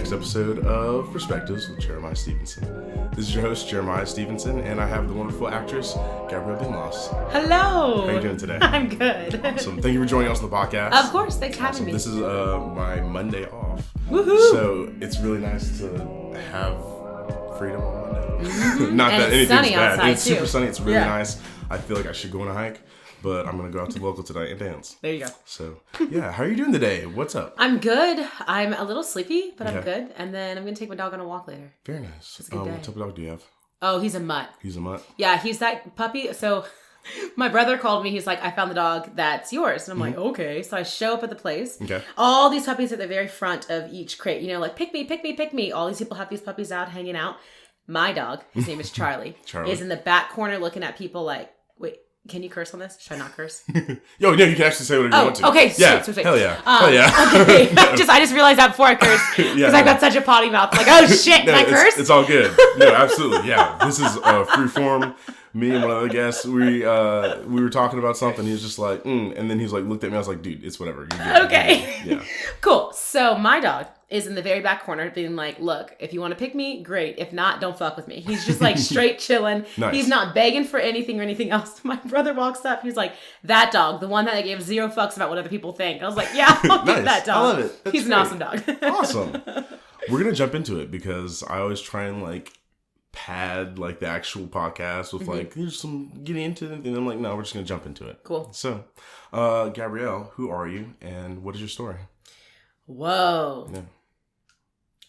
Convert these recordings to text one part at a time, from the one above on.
next episode of Perspectives with Jeremiah Stephenson. This is your host, Jeremiah Stephenson, and I have the wonderful actress, Gabrielle Byndloss. Hello! How are you doing today? I'm good. Awesome. Thank you for joining us on the podcast. Of course, thanks for having me. This is my Monday off. Woohoo! So it's really nice to have freedom on Monday. Mm-hmm. Not and that it's anything's sunny bad. outside, It's super too. sunny. It's really nice. I feel like I should go on a hike, but I'm going to go out to the local tonight and dance. There you go. So, yeah. How are you doing today? What's up? I'm good. I'm a little sleepy, but I'm Okay. good. And then I'm going to take my dog on a walk later. Very nice. It's a good day. What type of dog do you have? Oh, he's a mutt. He's a mutt? Yeah, he's that puppy. So my brother called me. He's like, I found the dog that's yours. And I'm like, okay. So I show up at the place. Okay. All these puppies at the very front of each crate. You know, like, pick me, pick me, pick me. All these people have these puppies out hanging out. My dog, his name is Charlie, is in the back corner looking at people like, wait, can you curse on this? Should I not curse? Yo, no, you can actually say whatever you want to. Okay, yeah, sweet. hell yeah, hell yeah. Okay, I just realized that before I cursed because I've got such a potty mouth. Like, oh shit, can I curse? It's all good. No, absolutely, yeah. This is free form. Me and one other guest, we were talking about something. He was just like, and then he's like, looked at me. I was like, dude, it's whatever. You're good. Okay, yeah, cool. So my dog is in the very back corner being like, look, if you want to pick me, great. If not, don't fuck with me. He's just like straight chilling. Nice. He's not begging for anything or anything else. My brother walks up. He's like, that dog, the one that I gave zero fucks about what other people think. I was like, yeah, I'll Nice. get that dog. I love it. That's He's great. an awesome dog. Awesome. We're going to jump into it because I always try and like pad like the actual podcast with like, here's some getting into it. And I'm like, no, we're just going to jump into it. Cool. So, Gabrielle, who are you and what is your story? Whoa. Yeah.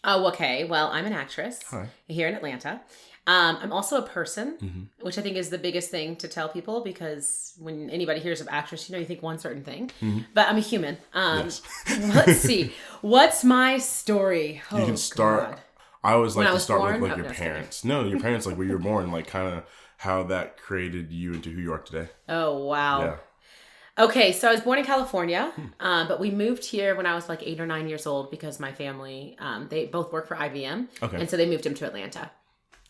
Oh, okay. Well, I'm an actress Hi. here in Atlanta. I'm also a person, which I think is the biggest thing to tell people because when anybody hears of actress, you think one certain thing. But I'm a human. Yes. Let's see. What's my story? You can start. God. I always like When I to was start born? with like Oh, your no, parents. No, your parents, like where you were born, like kind of how that created you into who you are today. Oh, wow. Yeah. Okay, so I was born in California, but we moved here when I was like 8 or 9 years old because my family, they both work for IBM. Okay. And so they moved him to Atlanta.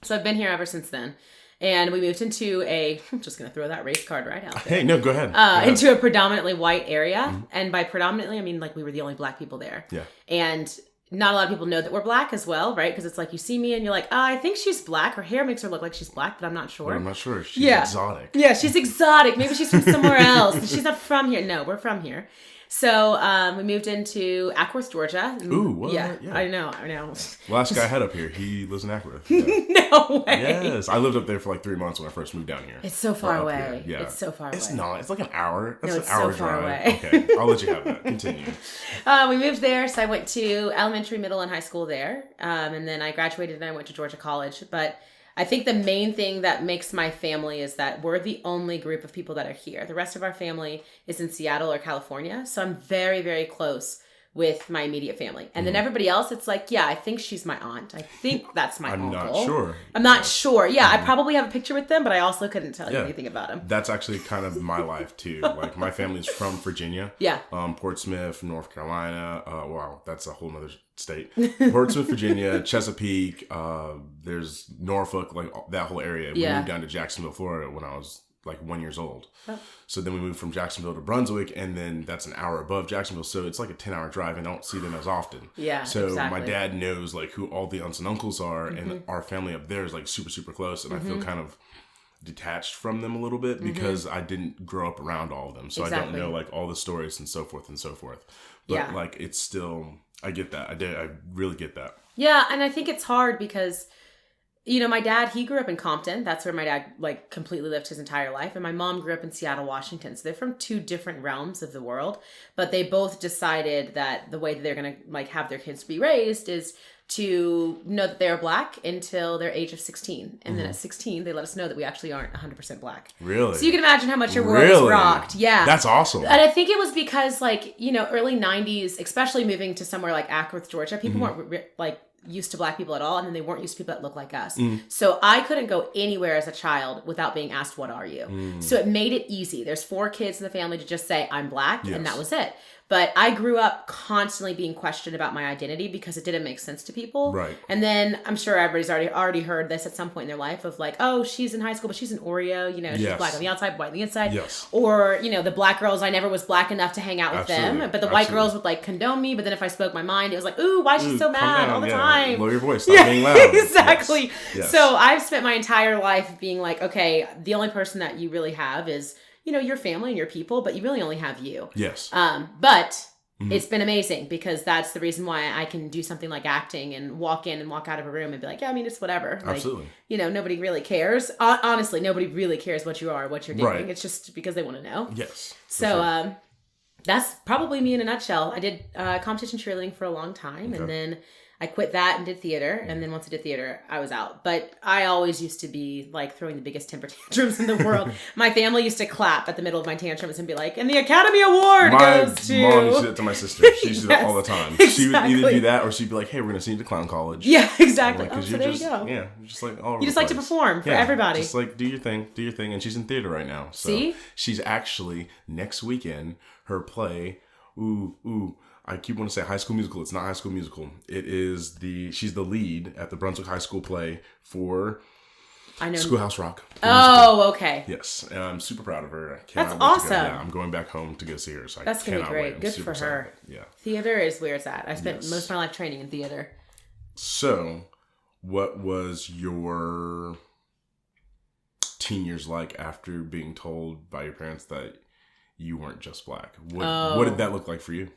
So I've been here ever since then. And we moved into I'm just going to throw that race card right out there. Hey, no, go ahead. Go ahead. Into a predominantly white area. And by predominantly, I mean like we were the only black people there. Yeah. And not a lot of people know that we're black as well, right? Because it's like you see me and you're like, I think she's black. Her hair makes her look like she's black, but I'm not sure. But I'm not sure. She's Yeah. exotic. Yeah, she's exotic. Maybe she's from somewhere else. She's not from here. No, we're from here. So we moved into Ackworth, Georgia. Ooh, what? Yeah, Yeah. I know. Last guy I had up here, he lives in Ackworth. Yeah. No way. Yes, I lived up there for like 3 months when I first moved down here. It's so far Or up away. here. Yeah. It's so far It's away. not. It's like an hour. That's No, an it's hour so far drive. away. Okay, I'll let you have that. Continue. We moved there, so I went to elementary, middle, and high school there. And then I graduated and I went to Georgia College. But I think the main thing that makes my family is that we're the only group of people that are here. The rest of our family is in Seattle or California. So I'm very, very close with my immediate family. And then everybody else, it's like, yeah, I think she's my aunt. I think that's my I'm uncle. not sure. I'm not sure. Yeah, I probably have a picture with them, but I also couldn't tell you anything about him. That's actually kind of my life too. Like my family's from Virginia. Yeah. Portsmouth, North Carolina. Wow, that's a whole nother state. Portsmouth, Virginia, Chesapeake. There's Norfolk, like that whole area. We moved down to Jacksonville, Florida when I was like 1 year old. Oh. So then we moved from Jacksonville to Brunswick, and then that's an hour above Jacksonville. So it's like a 10-hour drive, and I don't see them as often. Yeah, So exactly. my dad knows like who all the aunts and uncles are, and our family up there is like super, super close, and I feel kind of detached from them a little bit because I didn't grow up around all of them. So I don't know like all the stories and so forth and so forth. But like it's still, I get that. I really get that. Yeah, and I think it's hard because my dad, he grew up in Compton. That's where my dad, like, completely lived his entire life. And my mom grew up in Seattle, Washington. So they're from two different realms of the world. But they both decided that the way that they're going to, like, have their kids be raised is to know that they're black until their age of 16. And then at 16, they let us know that we actually aren't 100% black. Really? So you can imagine how much your world is rocked. Yeah. That's awesome. And I think it was because, like, early 90s, especially moving to somewhere like Ackworth, Georgia, people weren't, like, used to black people at all, and then they weren't used to people that look like us. So I couldn't go anywhere as a child without being asked, what are you? So it made it easy. There's 4 kids in the family to just say, I'm black, and that was it. But I grew up constantly being questioned about my identity because it didn't make sense to people. Right. And then I'm sure everybody's already heard this at some point in their life of like, oh, she's in high school, but she's an Oreo. You know, she's black on the outside, white on the inside. Yes. Or, you know, the black girls, I never was black enough to hang out with them. But the white girls would like condone me. But then if I spoke my mind, it was like, ooh, why is she so mad all the time? Lower your voice. Stop being loud. Exactly. Yes. So I've spent my entire life being like, okay, the only person that you really have is, you know, your family and your people, but you really only have you. Yes. But it's been amazing because that's the reason why I can do something like acting and walk in and walk out of a room and be like, yeah, I mean, it's whatever. Like, absolutely. You know, nobody really cares. Honestly, nobody really cares what you are, what you're doing. Right. It's just because they want to know. Yes. So, that's probably me in a nutshell. I did competition cheerleading for a long time, and then I quit that and did theater. And then once I did theater, I was out. But I always used to be like throwing the biggest temper tantrums in the world. My family used to clap at the middle of my tantrums and be like, and the Academy Award goes to... My mom used to do that to my sister. She used to do that all the time. Exactly. She would either do that or she'd be like, hey, we're going to send you to clown college. Yeah, exactly. Like, so there you go. Yeah, you're just like all over you just like to perform for everybody. Just like do your thing. And she's in theater right now. So see? She's actually, next weekend, her play, I keep wanting to say High School Musical. It's not High School Musical. She's the lead at the Brunswick High School play for Schoolhouse Rock. Oh, okay. Yes. And I'm super proud of her. That's awesome. Yeah, I'm going back home to go see her. So that's going to be great. Good for her. Yeah. Theater is where it's at. I spent most of my life training in theater. So, what was your teen years like after being told by your parents that you weren't just black? What did that look like for you?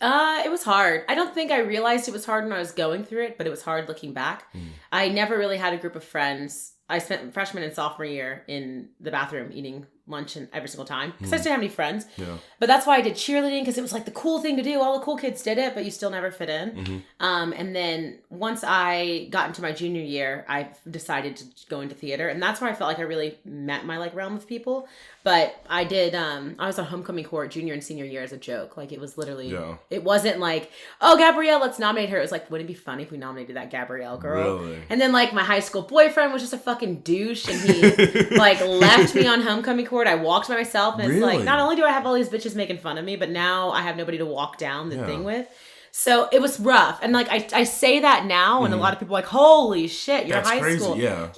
It was hard. I don't think I realized it was hard when I was going through it, but it was hard looking back. I never really had a group of friends. I spent freshman and sophomore year in the bathroom eating lunch and every single time because I just didn't have any friends. Yeah. But that's why I did cheerleading because it was like the cool thing to do. All the cool kids did it, but you still never fit in. And then once I got into my junior year, I decided to go into theater, and that's where I felt like I really met my like realm of people. But I did. I was on homecoming court junior and senior year as a joke. Like it was literally. Yeah. It wasn't like, oh, Gabrielle, let's nominate her. It was like, wouldn't it be funny if we nominated that Gabrielle girl? Really? And then like my high school boyfriend was just a fucking douche, and he like left me on homecoming court. I walked by myself, and it's like, not only do I have all these bitches making fun of me, but now I have nobody to walk down the thing with. So it was rough. And like I say that now, and a lot of people are like, holy shit, you're high crazy. school. Yeah,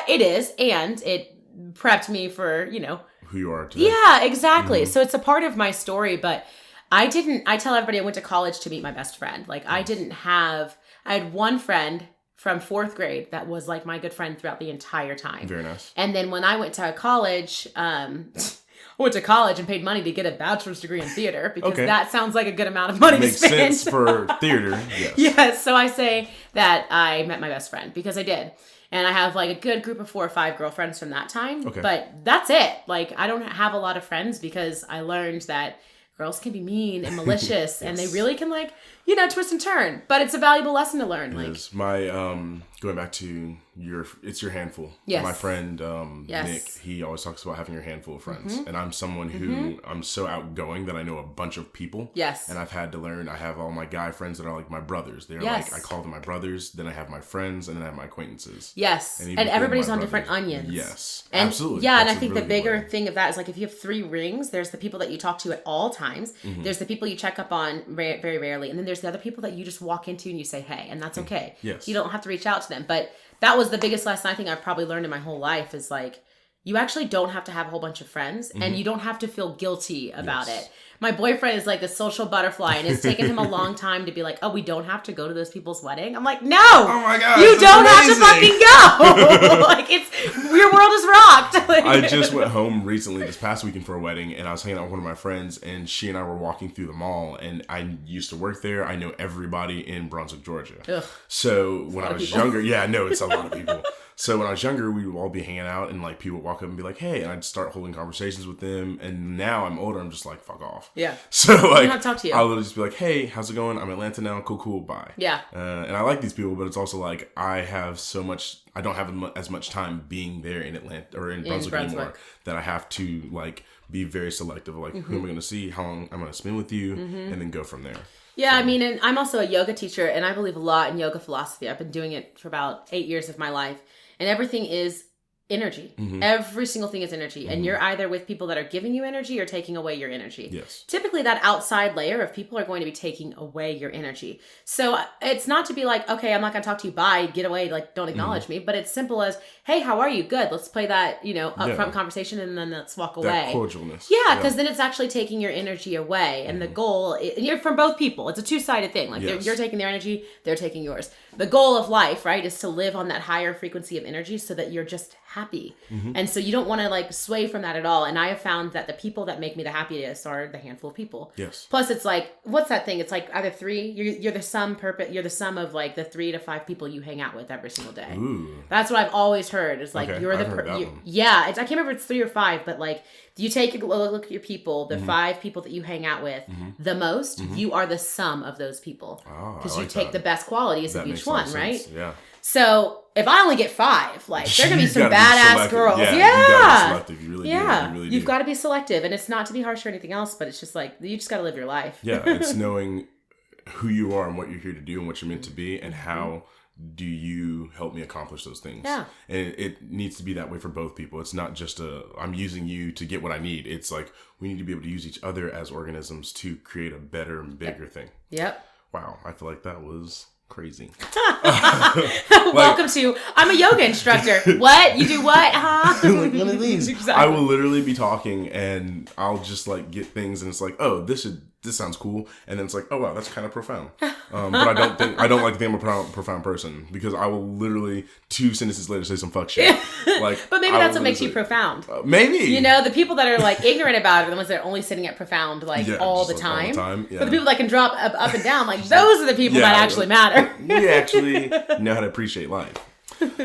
it is. And it prepped me for, you know, who you are today. Yeah, exactly. So it's a part of my story, but I tell everybody I went to college to meet my best friend. Like I had one friend from 4th grade that was like my good friend throughout the entire time. Very nice. And then when I went to college, I went to college and paid money to get a bachelor's degree in theater because that sounds like a good amount of money to spend. Makes sense for theater, yes. Yes, so I say that I met my best friend because I did. And I have like a good group of 4 or 5 girlfriends from that time. Okay. But that's it. Like I don't have a lot of friends because I learned that girls can be mean and malicious and they really can like, you know, twist and turn. But it's a valuable lesson to learn. Like my going back to it's your handful. Yes. My friend Nick, he always talks about having your handful of friends. And I'm someone who I'm so outgoing that I know a bunch of people. Yes. And I've had to learn. I have all my guy friends that are like my brothers. They're like, I call them my brothers. Then I have my friends, and then I have my acquaintances. Yes. And everybody's on different onions. Yes. And absolutely. Yeah, and I think the bigger thing of that is like if you have 3 rings, there's the people that you talk to at all times. There's the people you check up on very rarely, and then there's the other people that you just walk into and you say hey, and that's okay. Yes. You don't have to reach out to them. But that was the biggest lesson I think I've probably learned in my whole life is like you actually don't have to have a whole bunch of friends and you don't have to feel guilty about it. My boyfriend is like a social butterfly, and it's taken him a long time to be like, oh, we don't have to go to those people's wedding. I'm like, no, oh my God, you don't have to fucking go. Like your world is rocked. Like, I just went home recently this past weekend for a wedding, and I was hanging out with one of my friends, and she and I were walking through the mall, and I used to work there. I know everybody in Brunswick, Georgia. Ugh, so when I was younger, I know it's a lot of people. So when I was younger, we would all be hanging out, and like people would walk up and be like, "Hey," and I'd start holding conversations with them. And now I'm older, I'm just like, "Fuck off." Yeah. So like, not talk to you. I'll literally just be like, "Hey, how's it going? I'm in Atlanta now. Cool, bye." Yeah. And I like these people, but it's also like I have so much. I don't have as much time being there in Atlanta or in Brunswick anymore that I have to like be very selective of like who am I going to see, how long I'm going to spend with you, and then go from there. Yeah, so. I mean, and I'm also a yoga teacher, and I believe a lot in yoga philosophy. I've been doing it for about 8 years of my life. And everything is energy. Every single thing is energy. And you're either with people that are giving you energy or taking away your energy. Yes. Typically that outside layer of people are going to be taking away your energy. So it's not to be like, okay, I'm not going to talk to you. Bye. Get away. Like, don't acknowledge me. But it's simple as, hey, how are you? Good. Let's play that, upfront conversation and then let's walk away. That cordialness. Yeah. Because then it's actually taking your energy away. And the goal, you're from both people. It's a two-sided thing. Like you're taking their energy, they're taking yours. The goal of life, right, is to live on that higher frequency of energy so that you're just happy. And so you don't want to like sway from that at all. And I have found that the people that make me the happiest are the handful of people. Yes. Plus it's like, what's that thing? It's like either three, you're the sum of like the 3 to 5 people you hang out with every single day. Ooh. That's what I've always heard. It's like, you're the I can't remember if it's 3 or 5, but like you take a look at your people, the 5 people that you hang out with the most, you are the sum of those people. Because you take the best qualities of each one, right? Yeah. So if I only get 5, like they're gonna be some badass girls. Yeah. You gotta be selective. You really do. You've got to be selective, and it's not to be harsh or anything else, but it's just like you just got to live your life. Yeah, it's knowing who you are and what you're here to do and what you're meant to be, and how do you help me accomplish those things. Yeah, and it needs to be that way for both people. It's not just I'm using you to get what I need. It's like we need to be able to use each other as organisms to create a better and bigger thing. Yep. Wow, I feel like that was crazy. Welcome to I'm a yoga instructor. What? You do what? Huh? Like one of these. Exactly. I will literally be talking and I'll just like get things and it's like, oh, this sounds cool, and then it's like, oh wow, that's kind of profound. But I don't like to think I'm a profound person because I will literally 2 sentences later say some fuck shit. Like, but maybe that's what makes you profound. Maybe the people that are like ignorant about it are the ones that are only sitting at profound like all the time. Yeah. But the people that can drop up and down, like those are the people that actually matter. We actually know how to appreciate life.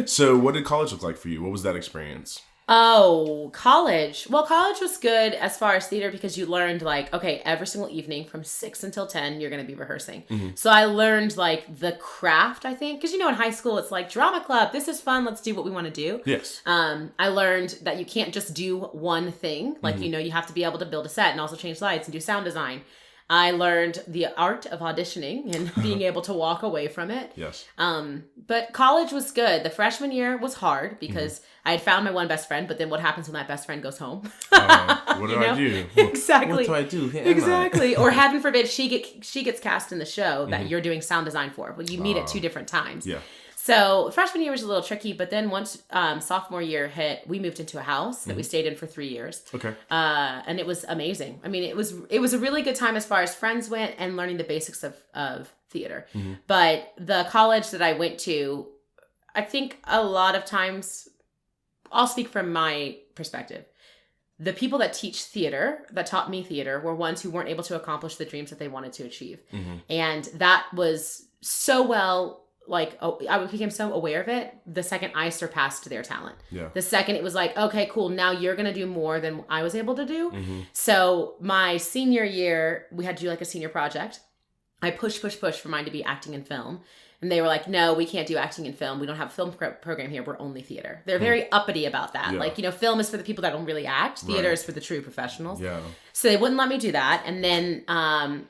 So, what did college look like for you? What was that experience? Oh, college. Well, college was good as far as theater because you learned like, okay, every single evening from 6 until 10, you're going to be rehearsing. So I learned like the craft, I think, because in high school, it's like drama club. This is fun. Let's do what we want to do. Yes. I learned that you can't just do one thing. Like, you have to be able to build a set and also change lights and do sound design. I learned the art of auditioning and being able to walk away from it. Yes. But college was good. The freshman year was hard because I had found my one best friend, but then what happens when that best friend goes home? What do I do? Exactly. What do I do? Exactly. Or heaven forbid, she gets cast in the show that you're doing sound design for. Well, you meet at 2 different times. Yeah. So freshman year was a little tricky, but then once sophomore year hit, we moved into a house that we stayed in for 3 years. Okay. And it was amazing. I mean, it was a really good time as far as friends went and learning the basics of theater. But the college that I went to, I think a lot of times, I'll speak from my perspective. The people that taught me theater, were ones who weren't able to accomplish the dreams that they wanted to achieve. And that was so well... I became so aware of it the second I surpassed their talent. Yeah. The second it was like, okay, cool, now you're going to do more than I was able to do. So my senior year, we had to do like a senior project. I pushed for mine to be acting and film. And they were like, no, we can't do acting and film. We don't have a film program here. We're only theater. They're very uppity about that. Yeah. Like, film is for the people that don't really act. Theater is for the true professionals. Yeah. So they wouldn't let me do that. And then,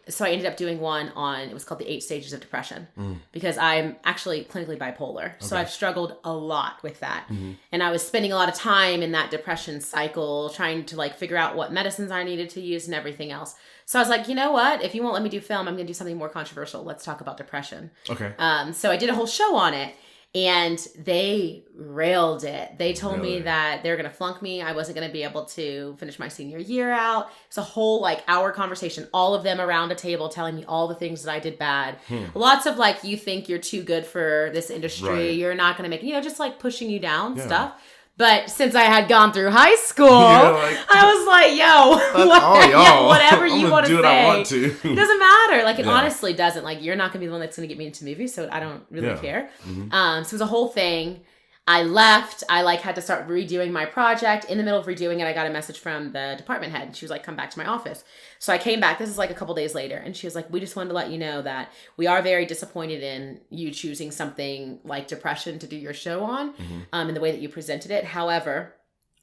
so I ended up doing one it was called the 8 Stages of Depression because I'm actually clinically bipolar. Okay. So I've struggled a lot with that. And I was spending a lot of time in that depression cycle, trying to like figure out what medicines I needed to use and everything else. So I was like, you know what? If you won't let me do film, I'm going to do something more controversial. Let's talk about depression. Okay. So I did a whole show on it. And they railed it. They told me that they were going to flunk me. I wasn't going to be able to finish my senior year out. It's a whole hour conversation. All of them around a table telling me all the things that I did bad. Lots of you think you're too good for this industry. Right. You're not going to make it. Just pushing you down stuff. But since I had gone through high school, I was like, yo, whatever you want to say. I want to. It doesn't matter. It honestly doesn't. You're not going to be the one that's going to get me into movies, so I don't really care. So it was a whole thing. I left. I had to start redoing my project. In the middle of redoing it, I got a message from the department head. And she was like, come back to my office. So I came back. This is a couple days later. And she was like, we just wanted to let you know that we are very disappointed in you choosing something like depression to do your show on, in the way that you presented it. However,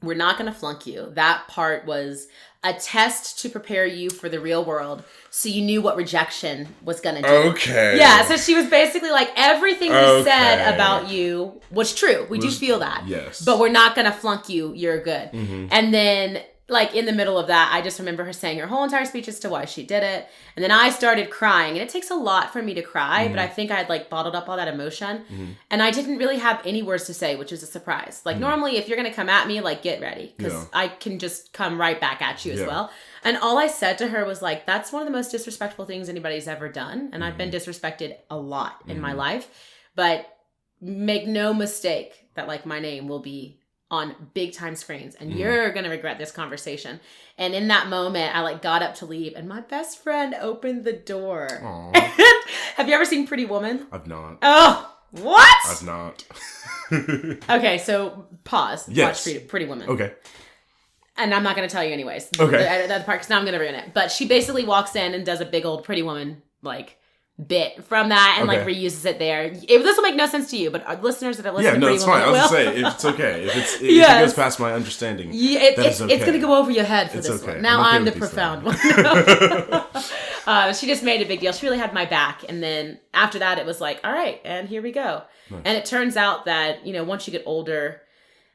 We're not going to flunk you. That part was a test to prepare you for the real world, so you knew what rejection was going to do. Okay. Yeah, so she was basically like, everything we said about you was true. We do feel that. Yes. But we're not going to flunk you. You're good. Mm-hmm. And then, like, in the middle of that, I just remember her saying her whole entire speech as to why she did it. And then I started crying. And it takes a lot for me to cry, but I think I had, like, bottled up all that emotion. And I didn't really have any words to say, which is a surprise. Like, normally, if you're going to come at me, like, get ready. Because I can just come right back at you as well. And all I said to her was, like, that's one of the most disrespectful things anybody's ever done. And I've been disrespected a lot in my life. But make no mistake that, like, my name will be on big time screens, and you're gonna regret this conversation. And in that moment, I like got up to leave, and my best friend opened the door. Have you ever seen Pretty Woman? I've not. Oh, what? I've not. Okay, so pause. Yes. Watch Pretty Woman. Okay. And I'm not gonna tell you anyways. Okay. The part, because now I'm gonna ruin it. But she basically walks in and does a big old Pretty Woman like bit from that and like reuses it there. This will make no sense to you, but our listeners that have listened to Pretty Woman, I was gonna say, if it's okay. If it goes past my understanding, it's okay. It's gonna go over your head for this one. Now I'm the profound one. She just made a big deal. She really had my back. And then after that, it was like, all right, and here we go. Nice. And it turns out that, you know, once you get older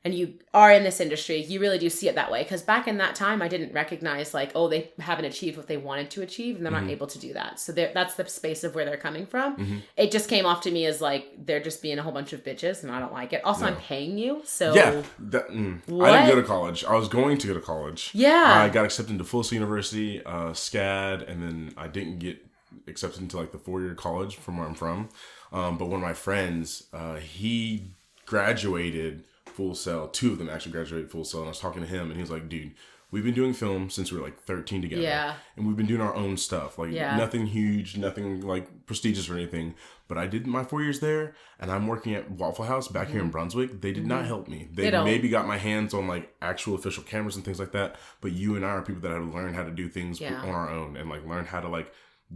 and you are in this industry, you really do see it that way. Because back in that time, I didn't recognize like, oh, they haven't achieved what they wanted to achieve, and they're not able to do that. So that's the space of where they're coming from. It just came off to me as like, they're just being a whole bunch of bitches, and I don't like it. Also, I'm paying you, so... Yeah. I didn't go to college. I was going to go to college. Yeah. I got accepted into Full Sail University, SCAD, and then I didn't get accepted into like the 4-year college from where I'm from. But one of my friends, he graduated Full Sail. 2 of them actually graduated Full Sail, and I was talking to him, and he was like, dude, we've been doing film since we were like 13 together. Yeah. And we've been doing our own stuff. Like nothing huge, nothing like prestigious or anything. But I did my 4 years there, and I'm working at Waffle House back here in Brunswick. They did not help me. They maybe got my hands on like actual official cameras and things like that. But you and I are people that have learned how to do things on our own and like learn how to like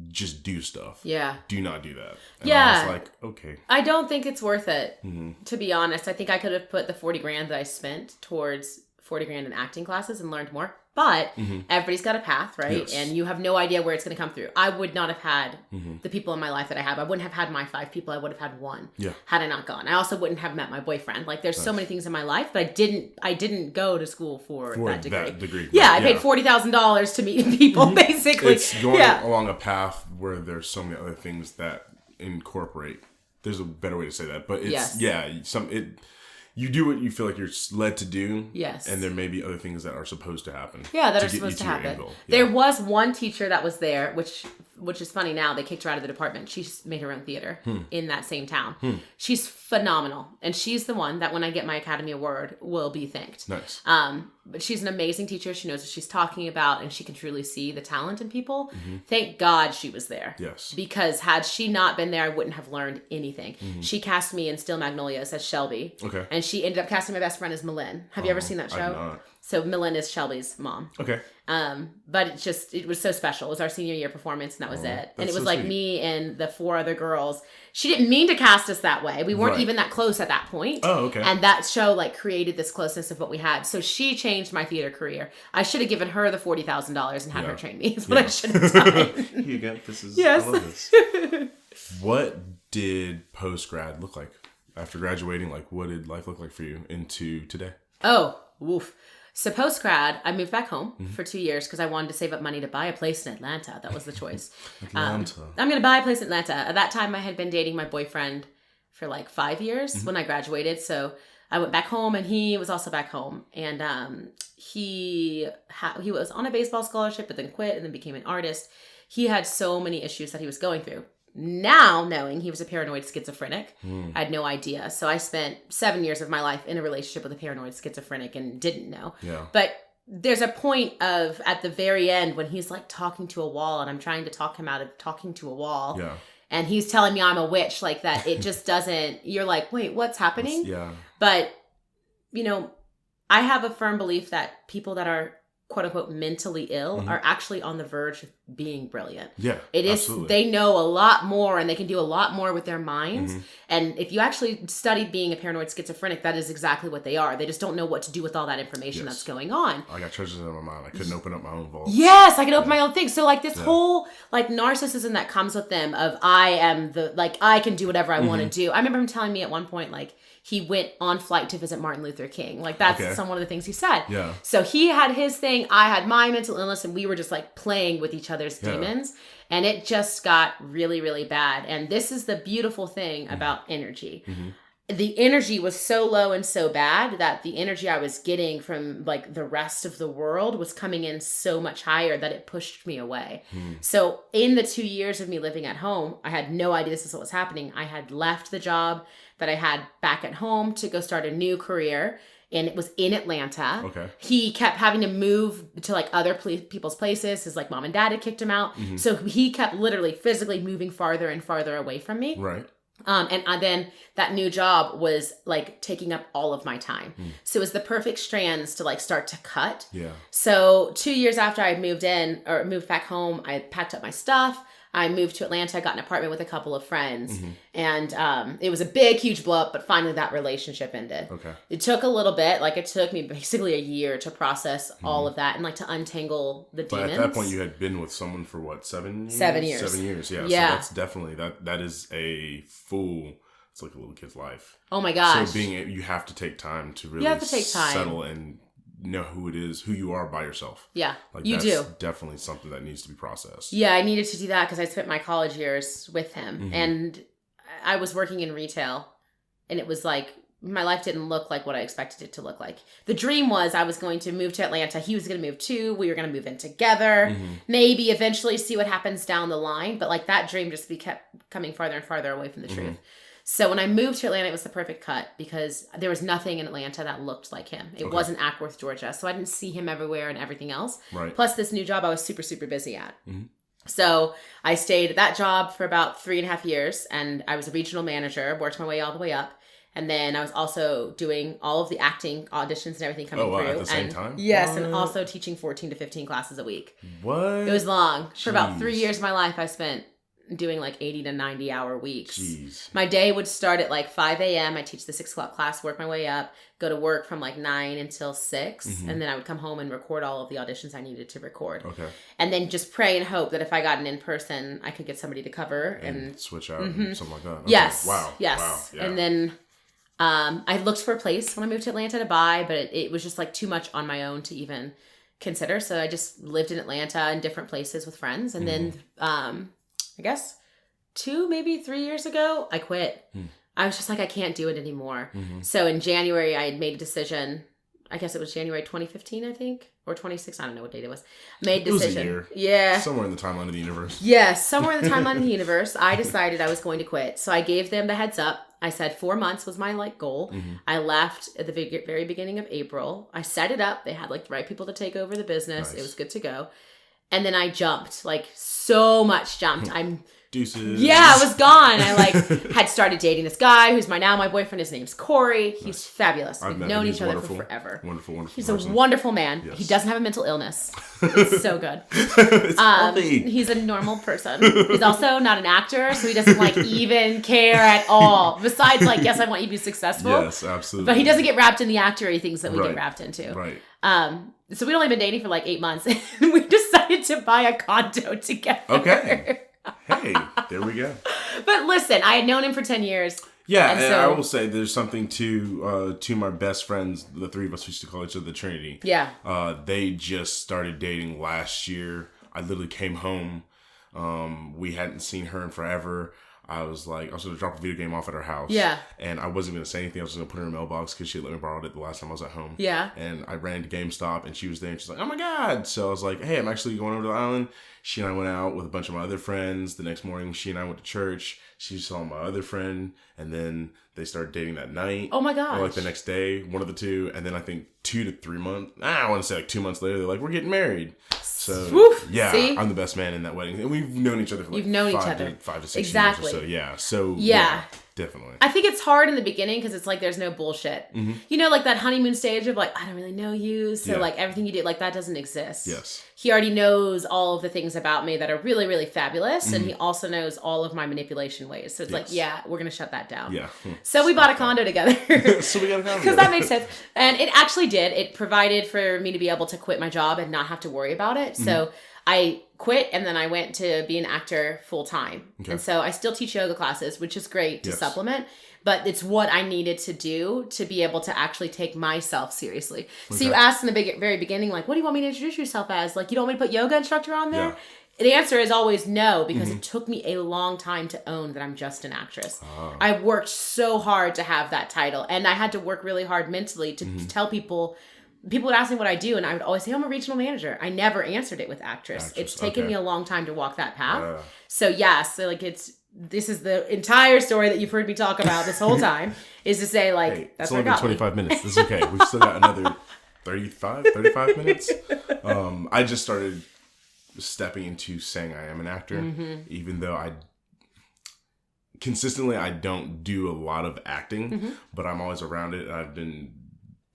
just do stuff. Yeah. Do not do that. And I was like, okay. I don't think it's worth it, to be honest. I think I could have put the 40 grand that I spent towards 40 grand in acting classes and learned more. But everybody's got a path, right? Yes. And you have no idea where it's going to come through. I would not have had the people in my life that I have. I wouldn't have had my 5 people. I would have had 1 had I not gone. I also wouldn't have met my boyfriend. Like there's so many things in my life, but I didn't go to school for that degree. Yeah, I paid $40,000 to meet people, basically. It's going along a path where there's so many other things that incorporate. There's a better way to say that, but it's you do what you feel like you're led to do. Yes. And there may be other things that are supposed to happen. Yeah, that are supposed to happen. Yeah. There was one teacher that was there, which is funny now. They kicked her out of the department. She made her own theater in that same town. She's phenomenal. And she's the one that when I get my Academy Award will be thanked. Nice. But she's an amazing teacher. She knows what she's talking about, and she can truly see the talent in people. Thank God she was there. Yes. Because had she not been there, I wouldn't have learned anything. She cast me in Still Magnolias as Shelby. Okay. And she ended up casting my best friend as Malin. Have you ever seen that show? I've not. So Malin is Shelby's mom. Okay. But it was so special. It was our senior year performance, and that was it. And it was so like sweet. Me and the 4 other girls. She didn't mean to cast us that way. We weren't even that close at that point. Oh, okay. And that show like created this closeness of what we had. So she changed my theater career. I should have given her the $40,000 and had her train me. Is what I should have done. You got this. I love this. What did post grad look like after graduating? Like, what did life look like for you into today? Oh, woof. So post-grad, I moved back home for 2 years because I wanted to save up money to buy a place in Atlanta. That was the choice. Atlanta. I'm going to buy a place in Atlanta. At that time, I had been dating my boyfriend for like 5 years when I graduated. So I went back home, and he was also back home. And he was on a baseball scholarship, but then quit and then became an artist. He had so many issues that he was going through. Now, knowing he was a paranoid schizophrenic, I had no idea. So I spent 7 years of my life in a relationship with a paranoid schizophrenic and didn't know. Yeah. But there's a point of, at the very end, when he's like talking to a wall, and I'm trying to talk him out of talking to a wall. Yeah. And he's telling me I'm a witch, like that. It just doesn't, you're like, wait, what's happening? Yeah. But, you know, I have a firm belief that people that are quote unquote mentally ill are actually on the verge of being brilliant. Yeah, it is. Absolutely. They know a lot more and they can do a lot more with their minds. And if you actually study being a paranoid schizophrenic, that is exactly what they are. They just don't know what to do with all that information that's going on. I got treasures in my mind. I couldn't open up my own vault. Yes, I can open my own thing. So like this whole like narcissism that comes with them of I am the, like I can do whatever I want to do. I remember him telling me at one point, like, he went on flight to visit Martin Luther King. Like, that's one of the things he said. Yeah. So he had his thing, I had my mental illness, and we were just, like, playing with each other's demons. And it just got really, really bad. And this is the beautiful thing about energy. The energy was so low and so bad that the energy I was getting from, like, the rest of the world was coming in so much higher that it pushed me away. So in the 2 years of me living at home, I had no idea this is what was happening. I had left the job that I had back at home to go start a new career. And it was in Atlanta. Okay. He kept having to move to like other people's places. His like mom and dad had kicked him out. So he kept literally physically moving farther and farther away from me. Right. And then that new job was like taking up all of my time. So it was the perfect strands to like start to cut. Yeah. So 2 years after I moved back home, I packed up my stuff. I moved to Atlanta. I got an apartment with a couple of friends. And it was a big, huge blow up, but finally that relationship ended. Okay. It took a little bit. Like it took me basically a year to process all of that and like to untangle the demons. But at that point you had been with someone for what, 7 years? 7 years. 7 years, yeah. So that's definitely, that is a full, it's like a little kid's life. Oh my gosh. So you have to take time to really settle and know who it is, who you are by yourself. Yeah, like you do. Definitely something that needs to be processed. Yeah, I needed to do that because I spent my college years with him, and I was working in retail, and it was like my life didn't look like what I expected it to look like. The dream was I was going to move to Atlanta. He was going to move too. We were going to move in together. Maybe eventually see what happens down the line. But like that dream just kept coming farther and farther away from the truth. So when I moved to Atlanta, it was the perfect cut because there was nothing in Atlanta that looked like him. It wasn't Ackworth, Georgia. So I didn't see him everywhere and everything else. Right. Plus this new job I was super, super busy at. So I stayed at that job for about 3.5 years and I was a regional manager, worked my way all the way up. And then I was also doing all of the acting auditions and everything coming through. At the same time? Yes, and also teaching 14 to 15 classes a week. What? It was long. Jeez. For about 3 years of my life, I spent doing like 80 to 90 hour weeks. Jeez. My day would start at like 5 a.m. I teach the 6 o'clock class, work my way up, go to work from like 9 until 6. And then I would come home and record all of the auditions I needed to record. Okay. And then just pray and hope that if I got an in-person, I could get somebody to cover. And switch out and something like that. Okay. Yes. Wow. Yes. Wow. Yeah. And then I looked for a place when I moved to Atlanta to buy, but it was just like too much on my own to even consider. So I just lived in Atlanta in different places with friends. And then I guess 2, maybe 3 years ago, I quit. I was just like, I can't do it anymore. So in January, I had made a decision. I guess it was January 2015, I think, or 26. I don't know what date it was. Made a decision. It was a year. Yeah. Somewhere in the timeline of the universe. Yes, somewhere in the timeline of the universe. I decided I was going to quit. So I gave them the heads up. I said 4 months was my like goal. I left at the very beginning of April. I set it up. They had like the right people to take over the business. Nice. It was good to go. And then I jumped, like so much jumped. I'm deuces. Yeah, I was gone. I like had started dating this guy who's my boyfriend. His name's Corey. He's fabulous. We've known each other for forever. Wonderful. He's person. A wonderful man. Yes. He doesn't have a mental illness. It's so good. He's a normal person. He's also not an actor, so he doesn't like even care at all. Besides, like, yes, I want you to be successful. Yes, absolutely. But he doesn't get wrapped in the actory things that we get wrapped into. Right. So we'd only been dating for like 8 months, and we decided to buy a condo together. Okay. Hey, there we go. But listen, I had known him for 10 years. Yeah, and I will say there's something to my best friends, the three of us used to call each other the Trinity. Yeah. They just started dating last year. I literally came home. We hadn't seen her in forever. I was going to drop a video game off at her house. Yeah. And I wasn't going to say anything. I was going to put her in her mailbox because she had let me borrow it the last time I was at home. Yeah. And I ran to GameStop and she was there and she's like, oh my God. So I was like, hey, I'm actually going over to the island. She and I went out with a bunch of my other friends. The next morning, she and I went to church. She saw my other friend. And then they started dating that night. Oh my gosh. Or like the next day, one of the two. And then I think 2 to 3 months. I want to say like 2 months later, they're like, we're getting married. So, woof, yeah, see? I'm the best man in that wedding. And we've known each other for like 5 to 6 years or so. Yeah. So, yeah. Definitely. I think it's hard in the beginning because it's like there's no bullshit. Mm-hmm. You know, like that honeymoon stage of like, I don't really know you. So like everything you do, like that doesn't exist. Yes. He already knows all of the things about me that are really, really fabulous. Mm-hmm. And he also knows all of my manipulation ways. So it's like, yeah, we're going to shut that down. Yeah. So we bought a condo together. So we got a condo. Because that makes sense. And it actually did. It provided for me to be able to quit my job and not have to worry about it. Mm-hmm. So I quit and then I went to be an actor full time. Okay. And so I still teach yoga classes, which is great to supplement, but it's what I needed to do to be able to actually take myself seriously. Okay. So you asked in the very beginning, like, what do you want me to introduce yourself as? Like, you don't want me to put yoga instructor on there? Yeah. The answer is always no, because it took me a long time to own that I'm just an actress. Oh. I worked so hard to have that title, and I had to work really hard mentally to tell people would ask me what I do, and I would always say, I'm a regional manager. I never answered it with actress. It's taken me a long time to walk that path. So so like this is the entire story that you've heard me talk about this whole time, is to say like, hey, that's it's only been 25 minutes. This is okay. We've still got another 35 minutes. I just started stepping into saying I am an actor, even though I don't do a lot of acting, but I'm always around it. I've been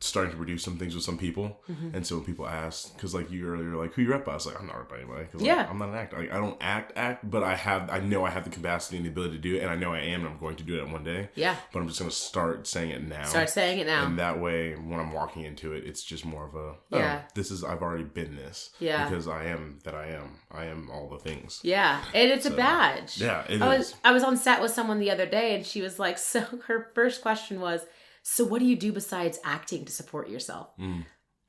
starting to produce some things with some people, and so when people ask, because like you earlier, like who you rep by, I was like, I'm not rep by anybody, because like, I'm not an actor. Like, I don't act, but I know I have the capacity and the ability to do it, and I know I am, and I'm going to do it one day. Yeah. But I'm just going to start saying it now. And that way, when I'm walking into it, it's just more of a, I've already been this. Yeah. Because I am that I am. I am all the things. Yeah. And it's a badge. Yeah, it is. I was on set with someone the other day, and she was like, so her first question was, so what do you do besides acting to support yourself?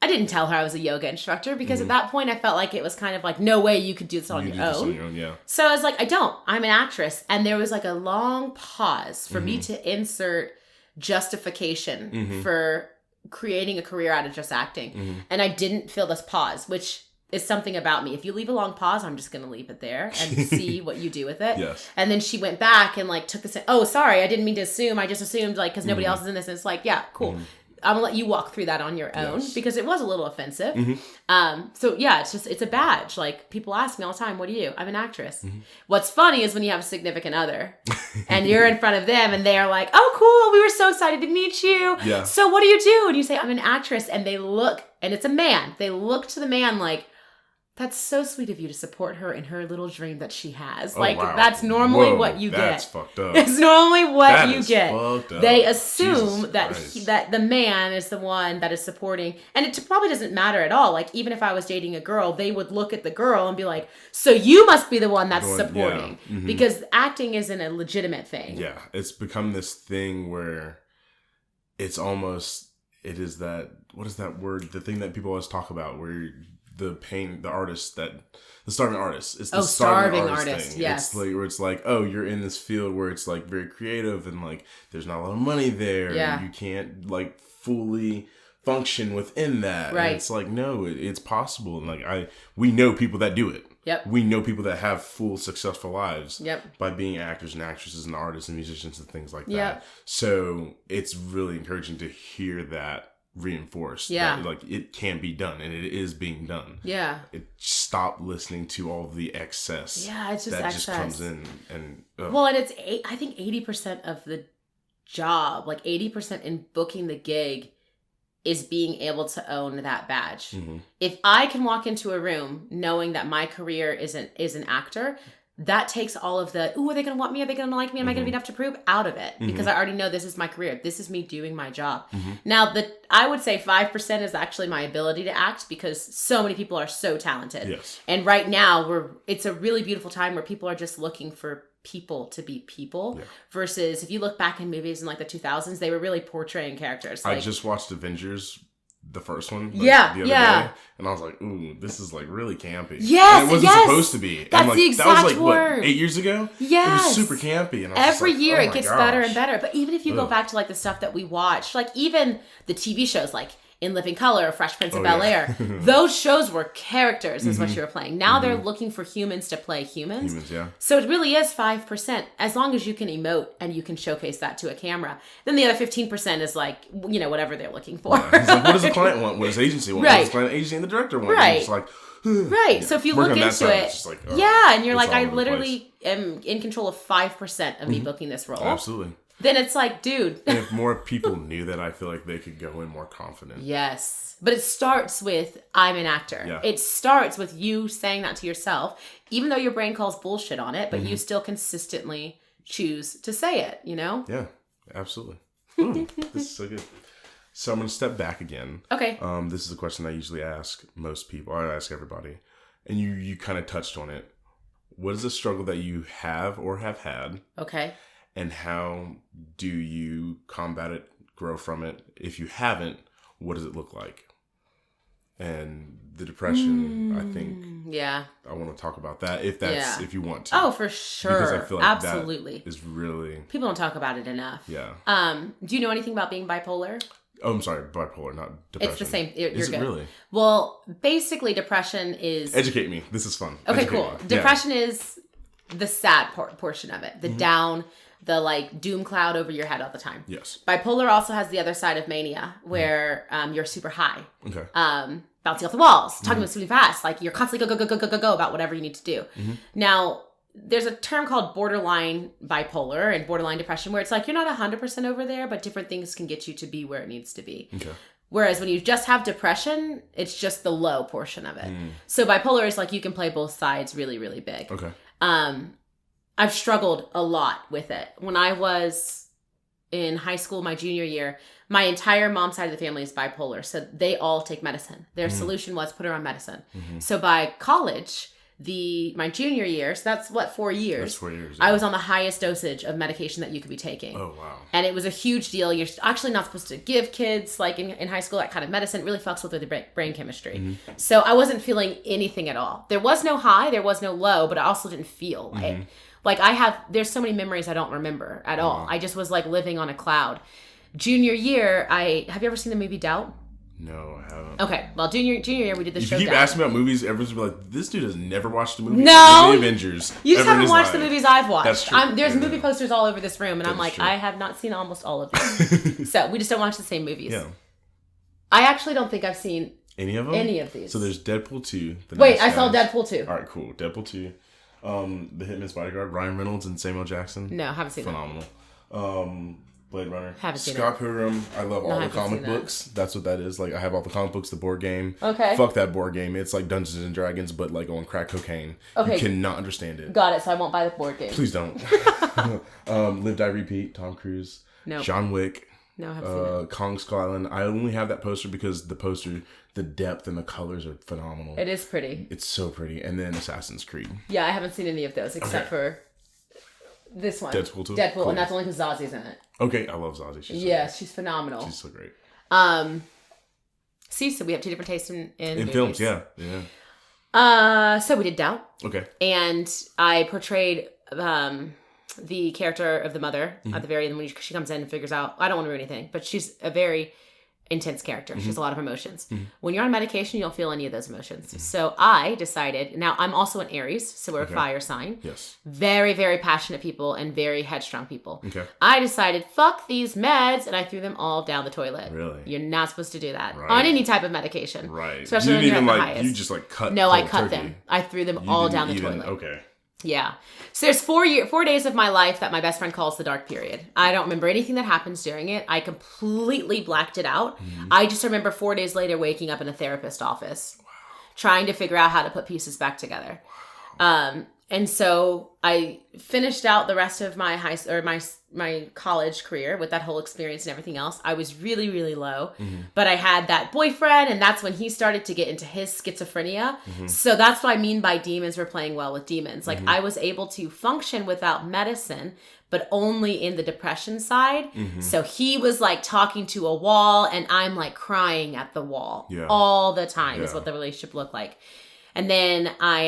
I didn't tell her I was a yoga instructor because at that point I felt like it was kind of like, no way you could do this on your own. Yeah. So I was like, I'm an actress. And there was like a long pause for me to insert justification for creating a career out of just acting. And I didn't feel this pause, which is something about me. If you leave a long pause, I'm just going to leave it there and see what you do with it. Yes. And then she went back and like took this, oh, sorry, I didn't mean to assume. I just assumed like, because nobody else is in this. And it's like, yeah, cool. I'm going to let you walk through that on your own because it was a little offensive. So yeah, it's a badge. Like people ask me all the time, what do you do? I'm an actress. What's funny is when you have a significant other and you're in front of them and they're like, oh, cool. We were so excited to meet you. Yeah. So what do you do? And you say, I'm an actress. And they look, and it's a man. They look to the man like, that's so sweet of you to support her in her little dream that she has. That's normally what you get. That's fucked up. It's normally what you get. They assume that the man is the one that is supporting, and it probably doesn't matter at all. Like even if I was dating a girl, they would look at the girl and be like, "So you must be the one that's supporting," because acting isn't a legitimate thing. Yeah, it's become this thing where it's almost it is that what is that word? The thing that people always talk about where. The starving artist. It's the starving artist thing. Yes. It's like where it's like, oh, you're in this field where it's like very creative and like there's not a lot of money there. Yeah. And you can't like fully function within that. Right. And it's like, no, it's possible. And like we know people that do it. Yep. We know people that have full successful lives by being actors and actresses and artists and musicians and things like that. So it's really encouraging to hear that reinforced that like it can be done and it is being done. Stop listening to all the excess it's just that excess. Just comes in and and it's I think 80% of the job, like 80% in booking the gig, is being able to own that badge. If I can walk into a room knowing that my career is an actor, that takes all of the, ooh, are they going to want me? Are they going to like me? Am I going to be enough to prove? Out of it. Because I already know this is my career. This is me doing my job. Now, I would say 5% is actually my ability to act because so many people are so talented. Yes. And right now, it's a really beautiful time where people are just looking for people to be people versus if you look back in movies in like the 2000s, they were really portraying characters. I just watched Avengers. The first one, the other day, and I was like, "Ooh, this is like really campy." Yes, and it wasn't supposed to be. That's like, the exact word. That was like what 8 years ago. Yes, it was super campy, and I was every year it gets better and better. But even if you go back to like the stuff that we watched, like even the TV shows, like In Living Color, Fresh Prince of Bel-Air, those shows were characters, is what you were playing. Now they're looking for humans to play humans. So it really is 5%, as long as you can emote and you can showcase that to a camera. Then the other 15% is like, whatever they're looking for. It's like, what does the client want? What does the agency want? What does the client, agency, and the director want? Right. It's like, so if you look into it, and you're like, I literally am in control of 5% of me booking this role. Absolutely. then it's like, dude. And if more people knew that, I feel like they could go in more confident. Yes. But it starts with, I'm an actor. Yeah. It starts with you saying that to yourself, even though your brain calls bullshit on it, but you still consistently choose to say it, you know? Yeah, absolutely. Ooh, this is so good. So I'm going to step back again. Okay. This is a question I usually ask most people. I ask everybody. And you kind of touched on it. What is a struggle that you have or have had? Okay. And how do you combat it, grow from it? If you haven't, what does it look like? And the depression, I think. Yeah. I want to talk about that if you want to. Oh, for sure. Because I feel like absolutely. that is really... People don't talk about it enough. Yeah. Do you know anything about being bipolar? Oh, I'm sorry. Bipolar, not depression. It's the same. You're is good. It really? Well, basically depression is... Educate me. This is fun. Okay, Educate cool. me. Depression is the sad portion of it. The down, the like doom cloud over your head all the time. Yes. Bipolar also has the other side of mania where you're super high. Okay. Bouncing off the walls, talking about really fast. Like you're constantly go about whatever you need to do. Now, there's a term called borderline bipolar and borderline depression where it's like you're not 100% over there, but different things can get you to be where it needs to be. Okay. Whereas when you just have depression, it's just the low portion of it. So bipolar is like you can play both sides really, really big. Okay. I've struggled a lot with it. When I was in high school, my junior year, my entire mom's side of the family is bipolar. So they all take medicine. Their solution was put her on medicine. So by college, my junior year, so that's 4 years. That's 4 years. Yeah. I was on the highest dosage of medication that you could be taking. Oh, wow. And it was a huge deal. You're actually not supposed to give kids, like in high school, that kind of medicine. It really fucks with the brain chemistry. So I wasn't feeling anything at all. There was no high, there was no low, but I also didn't feel it. Like there's so many memories I don't remember at all. I just was like living on a cloud. Junior year, have you ever seen the movie Doubt? No, I haven't. Okay, well, junior year we did the show. If you keep asking me about movies, everyone's gonna be like, "This dude has never watched a movie." No, The Avengers. You just haven't watched the movies I've watched. That's true. There's movie posters all over this room, and I'm like, true. I have not seen almost all of them. So we just don't watch the same movies. Yeah. I actually don't think I've seen any of them. Any of these. So there's Deadpool 2. Wait, I saw Deadpool 2. All right, cool. Deadpool 2. The Hitman's Bodyguard, Ryan Reynolds and Samuel Jackson. No, haven't seen Phenomenal. Blade Runner. Haven't seen Scott Pilgrim. I love all the comic books. That's what that is. Like, I have all the comic books, the board game. Okay. Fuck that board game. It's like Dungeons and Dragons, but like on crack cocaine. Okay. You cannot understand it. Got it, so I won't buy the board game. Please don't. Live, Die, Repeat, Tom Cruise. No. John Wick. No, I haven't seen it. Kong Skull Island. I only have that poster because the depth and the colors are phenomenal. It is pretty. It's so pretty. And then Assassin's Creed. Yeah, I haven't seen any of those except for this one. Deadpool 2? Deadpool, Cool. and that's only because Zazzy's in it. Okay, I love Zazie. She's phenomenal. She's so great. See, so we have two different tastes in films, yeah. So we did Doubt. Okay. And I portrayed the character of the mother at the very end when she comes in and figures out, I don't want to ruin anything, but she's a very intense character. She has a lot of emotions. When you're on medication, you don't feel any of those emotions. So I decided, now I'm also an Aries, so we're a fire sign. Yes. Very, very passionate people and very headstrong people. Okay. I decided, fuck these meds, and I threw them all down the toilet. Really? You're not supposed to do that Right. on any type of medication. Right. Especially you when didn't you're even at the highest. You just like cut. No, I cut turkey. them. I threw them all down the toilet. Okay. Yeah. So there's 4 days of my life that my best friend calls the dark period. I don't remember anything that happens during it. I completely blacked it out. I just remember 4 days later waking up in a therapist's office, trying to figure out how to put pieces back together. And so I finished out the rest of my my college career with that whole experience and everything else. I was really, really low, but I had that boyfriend, and that's when he started to get into his schizophrenia. So that's what I mean by demons were playing well with demons. Like I was able to function without medicine, but only in the depression side. So he was like talking to a wall, and I'm like crying at the wall all the time is what the relationship looked like. And then I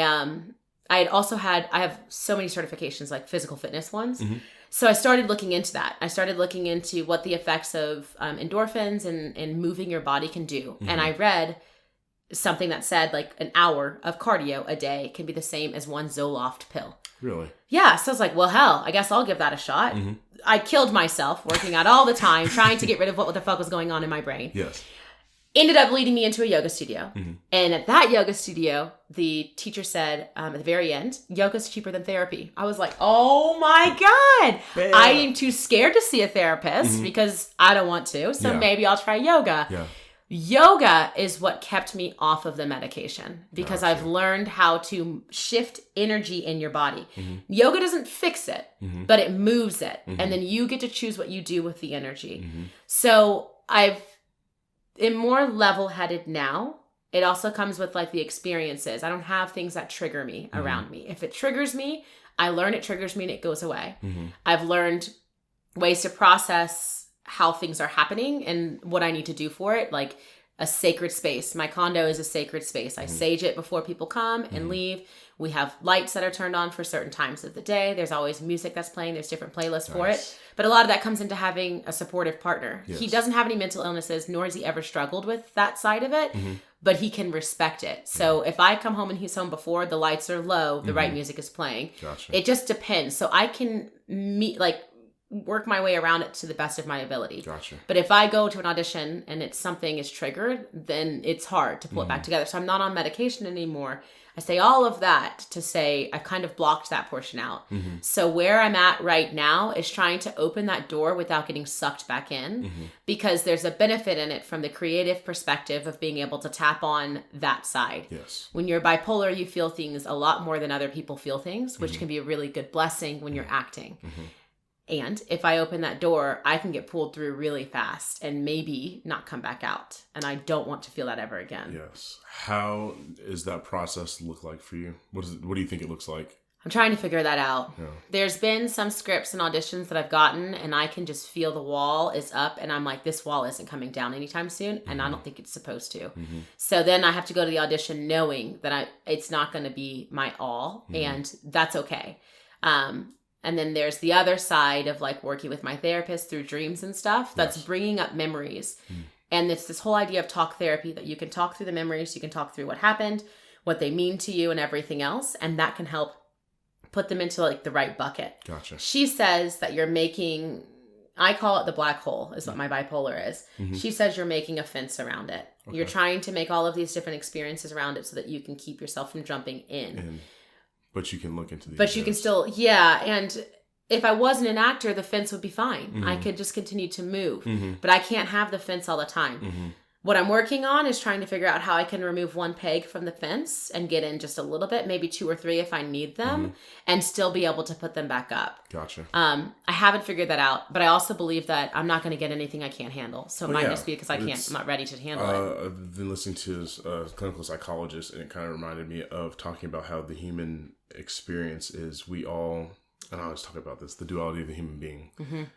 have so many certifications, like physical fitness ones. So I started looking into that. I started looking into what the effects of endorphins and moving your body can do. And I read something that said like an hour of cardio a day can be the same as one Zoloft pill. Really? Yeah. So I was like, well, hell, I guess I'll give that a shot. I killed myself working out all the time, trying to get rid of what the fuck was going on in my brain. Yes. Ended up leading me into a yoga studio. And at that yoga studio, the teacher said at the very end, yoga's cheaper than therapy. I was like, oh my God. Bam. I am too scared to see a therapist because I don't want to. So maybe I'll try yoga. Yeah. Yoga is what kept me off of the medication because Gotcha. I've learned how to shift energy in your body. Yoga doesn't fix it, but it moves it. And then you get to choose what you do with the energy. So I'm more level-headed now. It also comes with like the experiences. I don't have things that trigger me around me. If it triggers me, I learn it triggers me and it goes away. I've learned ways to process how things are happening and what I need to do for it. Like a sacred space. My condo is a sacred space. I sage it before people come and leave. We have lights that are turned on for certain times of the day. There's always music that's playing. There's different playlists for it. But a lot of that comes into having a supportive partner. Yes. He doesn't have any mental illnesses, nor has he ever struggled with that side of it, but he can respect it. So if I come home and he's home before, the lights are low, the right music is playing. Gotcha. It just depends. So I can work my way around it to the best of my ability. Gotcha. But if I go to an audition and something is triggered, then it's hard to pull it back together. So I'm not on medication anymore. I say all of that to say I kind of blocked that portion out. So where I'm at right now is trying to open that door without getting sucked back in because there's a benefit in it from the creative perspective of being able to tap on that side. Yes. When you're bipolar, you feel things a lot more than other people feel things, which can be a really good blessing when you're acting. And if I open that door, I can get pulled through really fast and maybe not come back out. And I don't want to feel that ever again. Yes. How is that process look like for you? What do you think it looks like? I'm trying to figure that out. Yeah. There's been some scripts and auditions that I've gotten and I can just feel the wall is up and I'm like, this wall isn't coming down anytime soon. And I don't think it's supposed to. So then I have to go to the audition knowing that it's not going to be my all and that's okay. And then there's the other side of like working with my therapist through dreams and stuff that's bringing up memories. And it's this whole idea of talk therapy that you can talk through the memories, you can talk through what happened, what they mean to you and everything else. And that can help put them into like the right bucket. Gotcha. She says that you're making, I call it the black hole is what my bipolar is. She says you're making a fence around it. Okay. You're trying to make all of these different experiences around it so that you can keep yourself from jumping in. But you can look into the But you can still, and if I wasn't an actor, the fence would be fine. I could just continue to move. But I can't have the fence all the time. What I'm working on is trying to figure out how I can remove one peg from the fence and get in just a little bit, maybe 2 or 3 if I need them, and still be able to put them back up. Gotcha. I haven't figured that out, but I also believe that I'm not going to get anything I can't handle. So it might just be because I'm not ready to handle it. I've been listening to a clinical psychologist, and it kind of reminded me of talking about how the human experience is we all, and I always talk about this, the duality of the human being,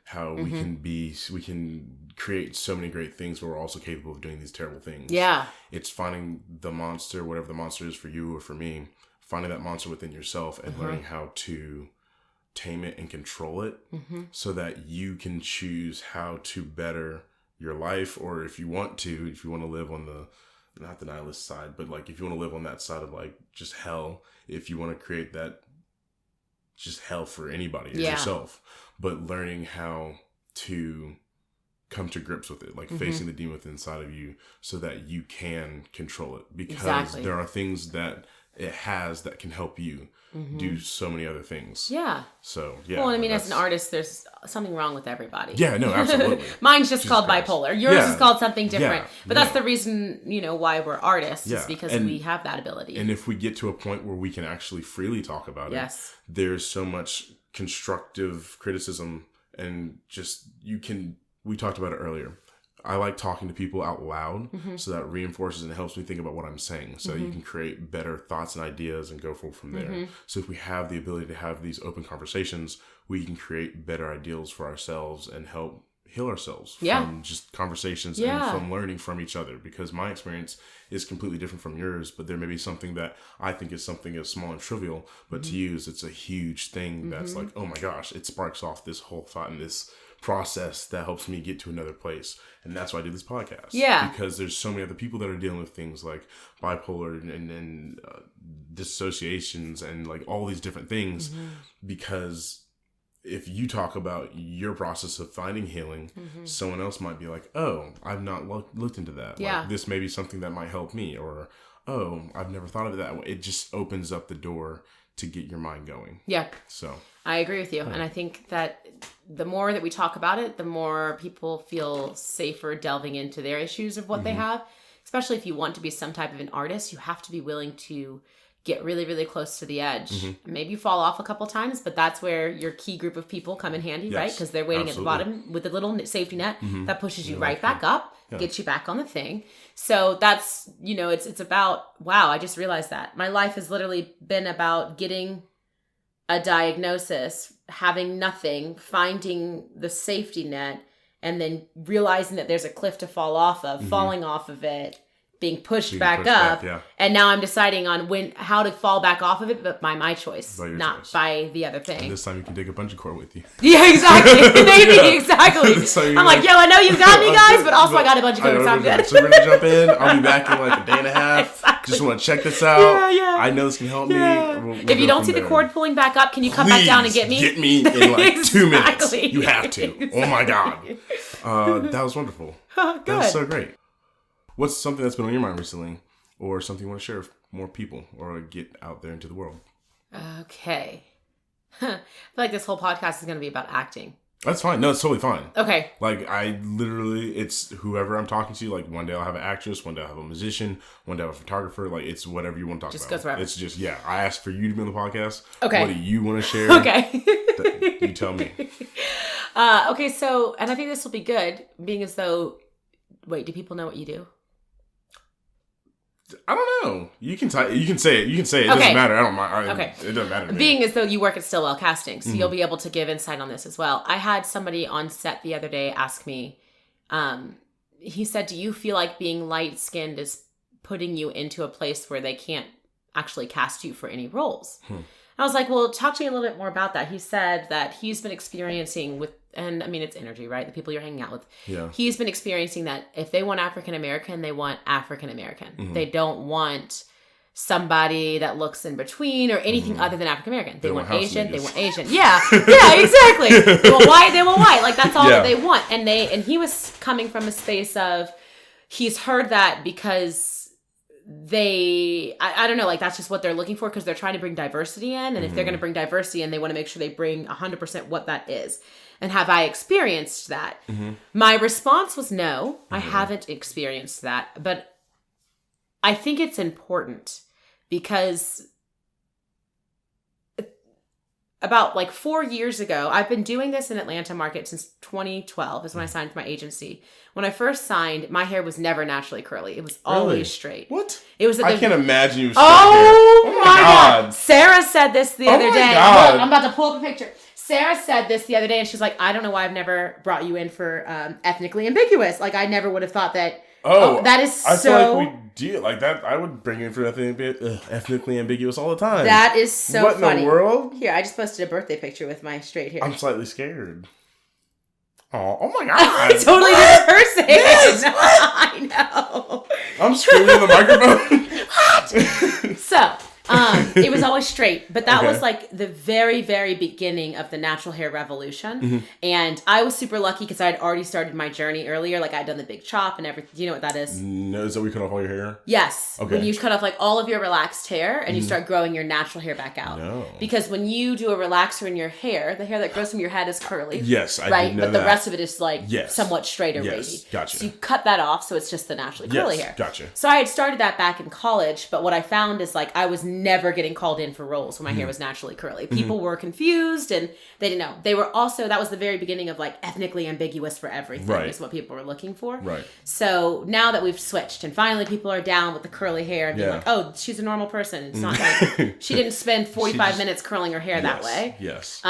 how we can create so many great things, but we're also capable of doing these terrible things. Yeah. It's finding the monster, whatever the monster is for you or for me, finding that monster within yourself and learning how to tame it and control it so that you can choose how to better your life, or if you want to live on not the nihilist side, but like if you want to live on that side of like just hell, if you want to create that just hell for anybody or yourself, but learning how to come to grips with it, like facing the demon within inside of you so that you can control it, because there are things that it has that can help you do so many other things. Yeah. So, yeah. Well, I mean, as an artist, there's something wrong with everybody. Yeah, no, absolutely. Mine's just called bipolar. Yours is called something different. Yeah, but that's the reason, why we're artists, is because we have that ability. And if we get to a point where we can actually freely talk about it, there's so much constructive criticism and just we talked about it earlier. I like talking to people out loud, so that reinforces and helps me think about what I'm saying, so you can create better thoughts and ideas and go forward from there. So if we have the ability to have these open conversations, we can create better ideals for ourselves and help heal ourselves from just conversations and from learning from each other, because my experience is completely different from yours, but there may be something that I think is something as small and trivial, but to you it's a huge thing that's like, oh my gosh, it sparks off this whole thought and this process that helps me get to another place. And that's why I do this podcast. Yeah. Because there's so many other people that are dealing with things like bipolar and dissociations and like all these different things, because if you talk about your process of finding healing, someone else might be like, oh, I've not looked into that. Yeah. Like, this may be something that might help me. Or, oh, I've never thought of it that way. It just opens up the door to get your mind going. Yeah. So I agree with you. And I think that the more that we talk about it, the more people feel safer delving into their issues of what they have. Especially if you want to be some type of an artist, you have to be willing to get really, really close to the edge. Maybe you fall off a couple times, but that's where your key group of people come in handy, right? Because they're waiting at the bottom with a little safety net that pushes you right back up, gets you back on the thing. So that's, it's about, wow, I just realized that. My life has literally been about getting a diagnosis, having nothing, finding the safety net, and then realizing that there's a cliff to fall off of, falling off of it, being pushed back up, and now I'm deciding on how to fall back off of it, but by my choice, not by the other thing. And this time you can take a bungee cord with you. Yeah, exactly. Maybe, exactly. I'm like, yo, I know you got me, guys, but also I got a bungee cord, so I'm good. So we're going to jump in. I'll be back in like a day and a half. Exactly. Just want to check this out. Yeah. I know this can help me. We'll if you don't see the cord pulling back up, can you come back down and get me? Get me in like 2 minutes. You have to. Exactly. Oh my God. That was wonderful. Good. That was so great. What's something that's been on your mind recently, or something you want to share with more people, or get out there into the world? Okay. I feel like this whole podcast is going to be about acting. That's fine. No, it's totally fine. Okay. Like, it's whoever I'm talking to. Like, one day I'll have an actress, one day I'll have a musician, one day I'll have a photographer. Like, it's whatever you want to talk about. Just goes wherever. It's just, I asked for you to be on the podcast. Okay. What do you want to share? Okay. You tell me. Okay, so, and I think this will be good, being as though, wait, do people know what you do? I don't know. You can say it. You can say it. It doesn't matter. I don't mind. Okay. It doesn't matter to me. Being as though you work at Stillwell Casting, so you'll be able to give insight on this as well. I had somebody on set the other day ask me, he said, do you feel like being light-skinned is putting you into a place where they can't actually cast you for any roles? I was like, well, talk to me a little bit more about that. He said that he's been experiencing and I mean, it's energy, right? The people you're hanging out with. Yeah. He's been experiencing that if they want African-American, they want African-American. They don't want somebody that looks in between or anything other than African-American. They want Asian. They want Asian. Yeah. Yeah, exactly. They want white. They want white. Like, that's all that they want. And he was coming from a space of, he's heard that because I don't know, like, that's just what they're looking for because they're trying to bring diversity in. And if they're going to bring diversity in, they want to make sure they bring 100% what that is. And have I experienced that? My response was no, I haven't experienced that. But I think it's important because about like 4 years ago, I've been doing this in Atlanta market since 2012 is when I signed for my agency. When I first signed, my hair was never naturally curly. It was always straight. What? It was. I can't imagine you. Oh my God. Sarah said this the other day. Look, I'm about to pull up a picture. Sarah said this the other day, and she's like, I don't know why I've never brought you in for ethnically ambiguous. Like, I never would have thought that. Oh, that is so. I feel like we do like that. I would bring you in for ethnically ambiguous all the time. That is so funny. What in the world? Here, I just posted a birthday picture with my straight hair. I'm slightly scared. Oh my God. Totally different person. Yes, I know. I'm screaming in the microphone. What? So, it was always straight, but that was like the very, very beginning of the natural hair revolution. And I was super lucky because I had already started my journey earlier. Like, I'd done the big chop and everything. Do you know what that is? No, is that we cut off all your hair? Yes. Okay. When you cut off like all of your relaxed hair and you start growing your natural hair back out. No. Because when you do a relaxer in your hair, the hair that grows from your head is curly. Yes, I did know that. But the rest of it is like somewhat straight or wavy. Gotcha. So you cut that off, so it's just the naturally curly hair. Gotcha. So I had started that back in college, but what I found is like I was never getting called in for roles when my hair was naturally curly. People were confused and they didn't know. They were also, that was the very beginning of like ethnically ambiguous for everything is what people were looking for. Right. So now that we've switched and finally people are down with the curly hair and being like, oh, she's a normal person. It's not like she didn't spend 45 minutes curling her hair that way. Yes.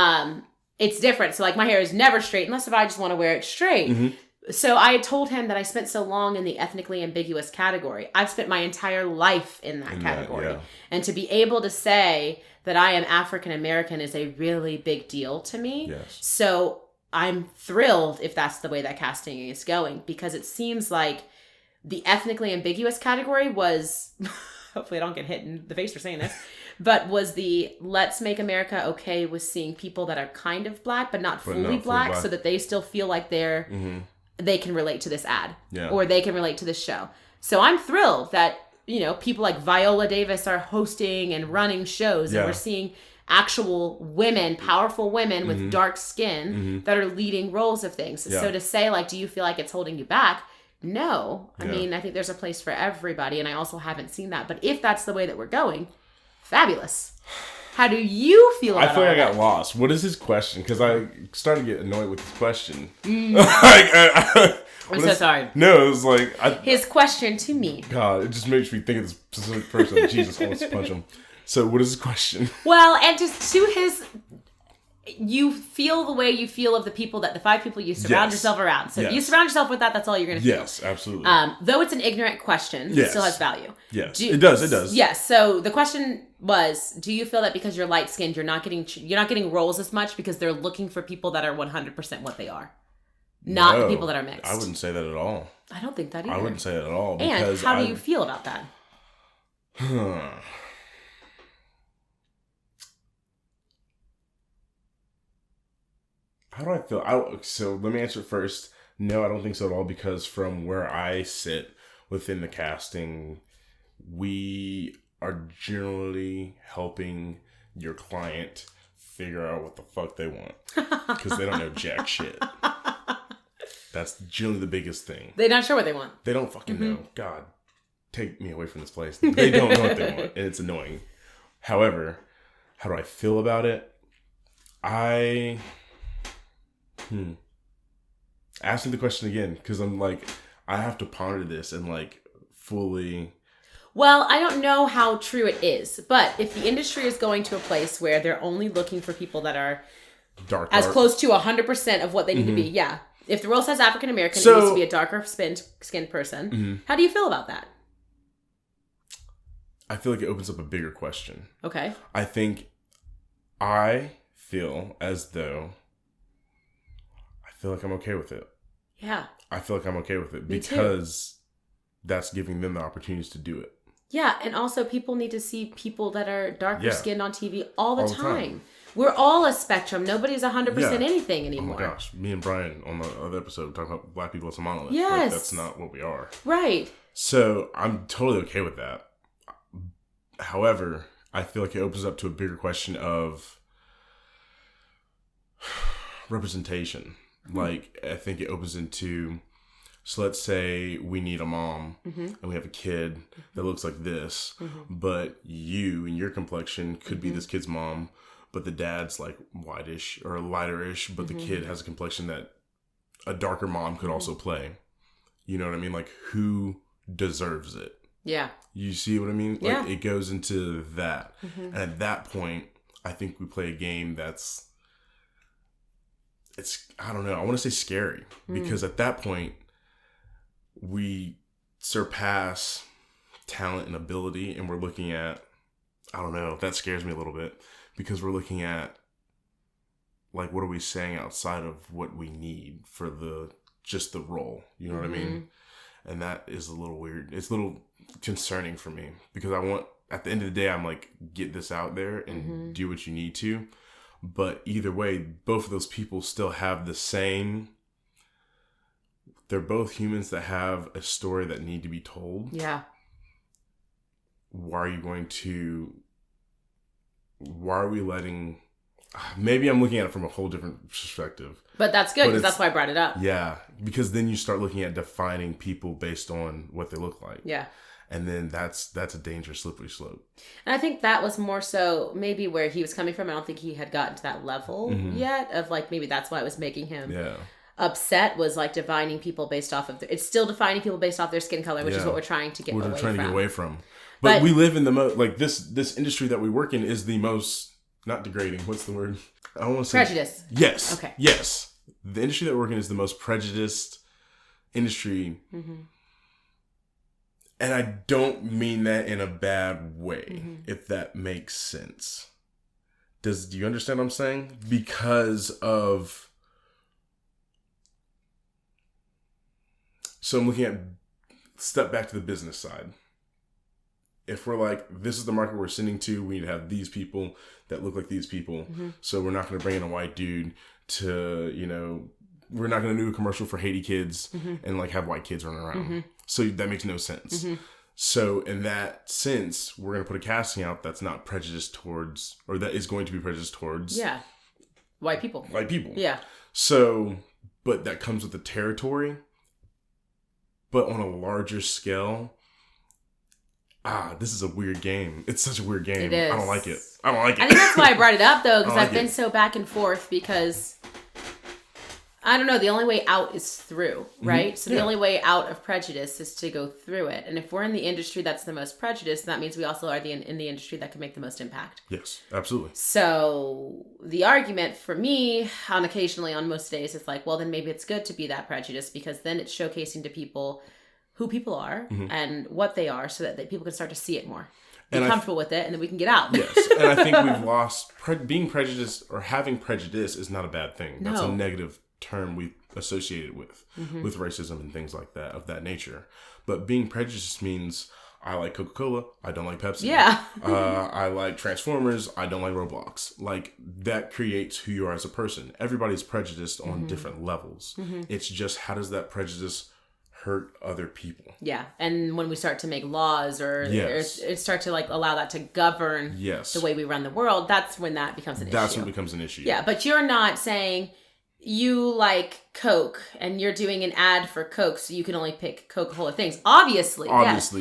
It's different. So like my hair is never straight unless if I just want to wear it straight. So I had told him that I spent so long in the ethnically ambiguous category. I've spent my entire life in that category. And to be able to say that I am African American is a really big deal to me. Yes. So I'm thrilled if that's the way that casting is going because it seems like the ethnically ambiguous category was, hopefully I don't get hit in the face for saying this, But was the Let's Make America okay with seeing people that are kind of black, but not fully black, so that they still feel like they can relate to this ad or they can relate to this show. So I'm thrilled that, you know, people like Viola Davis are hosting and running shows and we're seeing actual women, powerful women with dark skin that are leading roles of things. So to say, like, do you feel like it's holding you back? No. I mean, I think there's a place for everybody, and I also haven't seen that. But if that's the way that we're going, fabulous. How do you feel about I feel like I got lost. What is his question? Because I started to get annoyed with his question. I'm so sorry. No, it was like... his question to me. God, it just makes me think of this specific person. Jesus, I want to punch him. So what is his question? Well, and just to his... You feel the way you feel of the people the 5 people you surround yourself around. So if you surround yourself with that's all you're going to feel. Yes, absolutely. Though it's an ignorant question, it still has value. Yes, it does. Yes. So the question was, do you feel that because you're light skinned, you're not getting roles as much because they're looking for people that are 100% what they are, not the people that are mixed? I wouldn't say that at all. I don't think that either. I wouldn't say that at all. And how do you feel about that? How do I feel? So let me answer it first. No, I don't think so at all, because from where I sit within the casting, we are generally helping your client figure out what the fuck they want, because they don't know jack shit. That's generally the biggest thing. They're not sure what they want. They don't fucking know. God, take me away from this place. They don't know what they want, and it's annoying. However, how do I feel about it? Ask me the question again, because I'm like, I have to ponder this and like fully. Well, I don't know how true it is, but if the industry is going to a place where they're only looking for people that are dark, close to 100% of what they need to be, if the role says African American, it needs to be a darker skinned person. How do you feel about that? I feel like it opens up a bigger question. Okay. I feel as though I feel like I'm okay with it. Yeah. I feel like I'm okay with it because that's giving them the opportunities to do it. Yeah, and also people need to see people that are darker skinned on TV all the time. We're all a spectrum. Nobody's 100% anything anymore. Oh my gosh. Me and Brian on the other episode talking about black people as a monolith. Yes. Like, that's not what we are. Right. So I'm totally okay with that. However, I feel like it opens up to a bigger question of representation. Like, I think it opens into, so let's say we need a mom and we have a kid that looks like this, but you and your complexion could be this kid's mom, but the dad's like whitish or lighterish, but the kid has a complexion that a darker mom could also play. You know what I mean? Like, who deserves it? Yeah. You see what I mean? Like, it goes into that. And at that point, I think we play a game that's, I don't know, I want to say scary, because at that point, we surpass talent and ability, and we're looking at, I don't know, that scares me a little bit, because we're looking at, like, what are we saying outside of what we need for just the role, you know what I mean? And that is a little weird. It's a little concerning for me, because I want, at the end of the day, I'm like, get this out there and do what you need to. But either way, both of those people still have the same, they're both humans that have a story that need to be told. Yeah. Why are we letting, maybe I'm looking at it from a whole different perspective. But that's good, because that's why I brought it up. Yeah, because then you start looking at defining people based on what they look like. Yeah. And then that's a dangerous slippery slope. And I think that was more so maybe where he was coming from. I don't think he had gotten to that level yet of, like, maybe that's why it was making him upset, was like defining people based off of it's still defining people based off their skin color, which is what we're trying to get away from. But we live in the most, like, this industry that we work in is the most, not degrading, what's the word? I don't want to say prejudice. Yes. Okay. Yes. The industry that we work in is the most prejudiced industry. And I don't mean that in a bad way, if that makes sense. Do you understand what I'm saying? Because of, so I'm looking at, step back to the business side. if we're like, this is the market we're sending to, we need to have these people that look like these people. Mm-hmm. So we're not going to bring in a white dude to, you know, we're not going to do a commercial for Haiti kids and like have white kids running around. Mm-hmm. So that makes no sense. Mm-hmm. So in that sense, we're going to put a casting out that's not prejudiced towards, or that is going to be prejudiced towards. Yeah. White people. White people. Yeah. So, but that comes with the territory. But on a larger scale, this is a weird game. It's such a weird game. It is. I don't like it. I think that's why I brought it up, though, because I've been so back and forth because, I don't know, the only way out is through, right? Mm-hmm. So the only way out of prejudice is to go through it. And if we're in the industry that's the most prejudiced, that means we also are in the industry that can make the most impact. Yes, absolutely. So the argument for me, occasionally on most days, is like, well, then maybe it's good to be that prejudiced because then it's showcasing to people who people are and what they are so that people can start to see it more. Be comfortable with it, and then we can get out. Yes, and I think we've lost... being prejudiced or having prejudice is not a bad thing. That's a negative term we associated with racism and things like that, of that nature. But being prejudiced means I like Coca-Cola, I don't like Pepsi. Yeah. I like Transformers, I don't like Roblox. Like, that creates who you are as a person. Everybody's prejudiced on different levels. It's just, how does that prejudice hurt other people? Yeah. And when we start to make laws or start to like allow that to govern the way we run the world, that's when that becomes an issue. That's when it becomes an issue. Yeah. But you're not saying you like Coke and you're doing an ad for Coke, so you can only pick Coca-Cola things. Obviously, yes.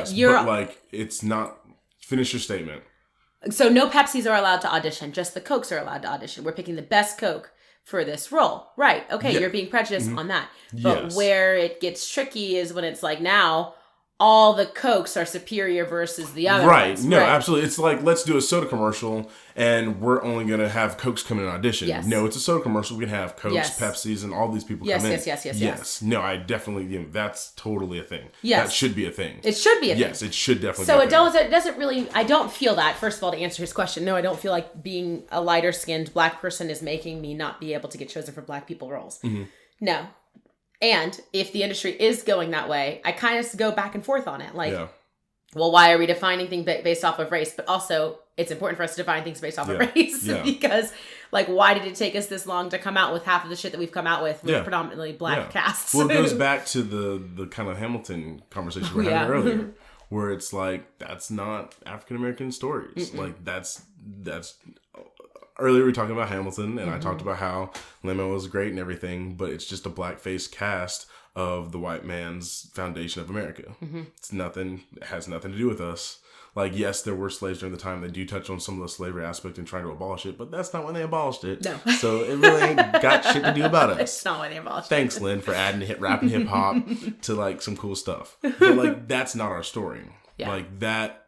But like, it's not... Finish your statement. So no Pepsis are allowed to audition. Just the Cokes are allowed to audition. We're picking the best Coke for this role. Right. Okay. Yeah. You're being prejudiced on that. But where it gets tricky is when it's like, now all the Cokes are superior versus the other ones. No, absolutely. It's like, let's do a soda commercial and we're only going to have Cokes come in and audition. Yes. No, it's a soda commercial. We can have Cokes, Pepsis, and all these people come in. Yes. No, I definitely, that's totally a thing. Yes. That should be a thing. It should be a thing. Yes, it should definitely be a thing. So it doesn't really, I don't feel that, first of all, to answer his question, no, I don't feel like being a lighter skinned black person is making me not be able to get chosen for black people roles. Mm-hmm. No. And if the industry is going that way, I kind of go back and forth on it. Like, well, why are we defining things based off of race? But also, it's important for us to define things based off of race. Because, like, why did it take us this long to come out with half of the shit that we've come out with predominantly black casts? Well, it goes back to the kind of Hamilton conversation we were having earlier, where it's like, that's not African-American stories. Mm-mm. Like, that's... Earlier we were talking about Hamilton, and I talked about how Lin-Manuel was great and everything, but it's just a blackface cast of the white man's foundation of America. It has nothing to do with us. Like, yes, there were slaves during the time. They do touch on some of the slavery aspect and trying to abolish it, but that's not when they abolished it. No. So it really ain't got shit to do about us. It's not when they abolished it. Thanks, Lynn, for adding rap and hip hop to like some cool stuff. But like, that's not our story. Yeah. Like, that,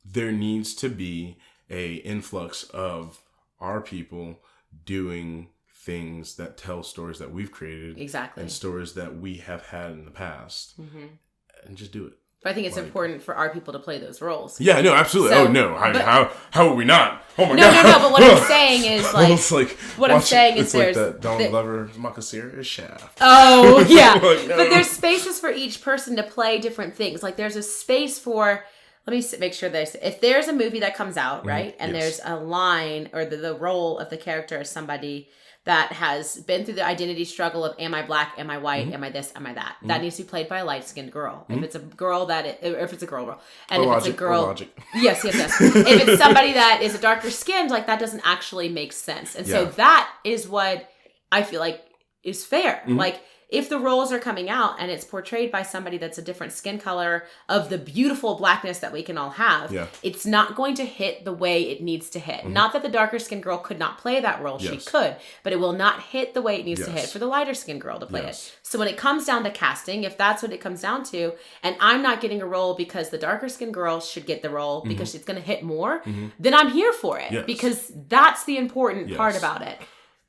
there needs to be a influx of our people doing things that tell stories that we've created. Exactly. And stories that we have had in the past. And just do it. But I think it's important for our people to play those roles. Yeah, no, absolutely. So, how would we not? Oh my God. No, but what I'm saying is like what I'm saying is there's like that Donald Glover Makasir is Shaft. Oh, yeah. Like, no. But there's spaces for each person to play different things. Like, there's a space for... Let me make sure that if there's a movie that comes out, right, and there's a line or the role of the character is somebody that has been through the identity struggle of, am I black, am I white, am I this, am I that? That needs to be played by a light-skinned girl. If it's a girl if it's a girl. And if it's a girl... Yes. If it's somebody that is a darker skinned, like, that doesn't actually make sense. And so that is what I feel like is fair. Like, if the roles are coming out and it's portrayed by somebody that's a different skin color of the beautiful blackness that we can all have, it's not going to hit the way it needs to hit. Not that the darker skinned girl could not play that role. She could, but it will not hit the way it needs to hit for the lighter skinned girl to play it. So when it comes down to casting, if that's what it comes down to, and I'm not getting a role because the darker skinned girl should get the role because it's going to hit more, then I'm here for it because that's the important part about it.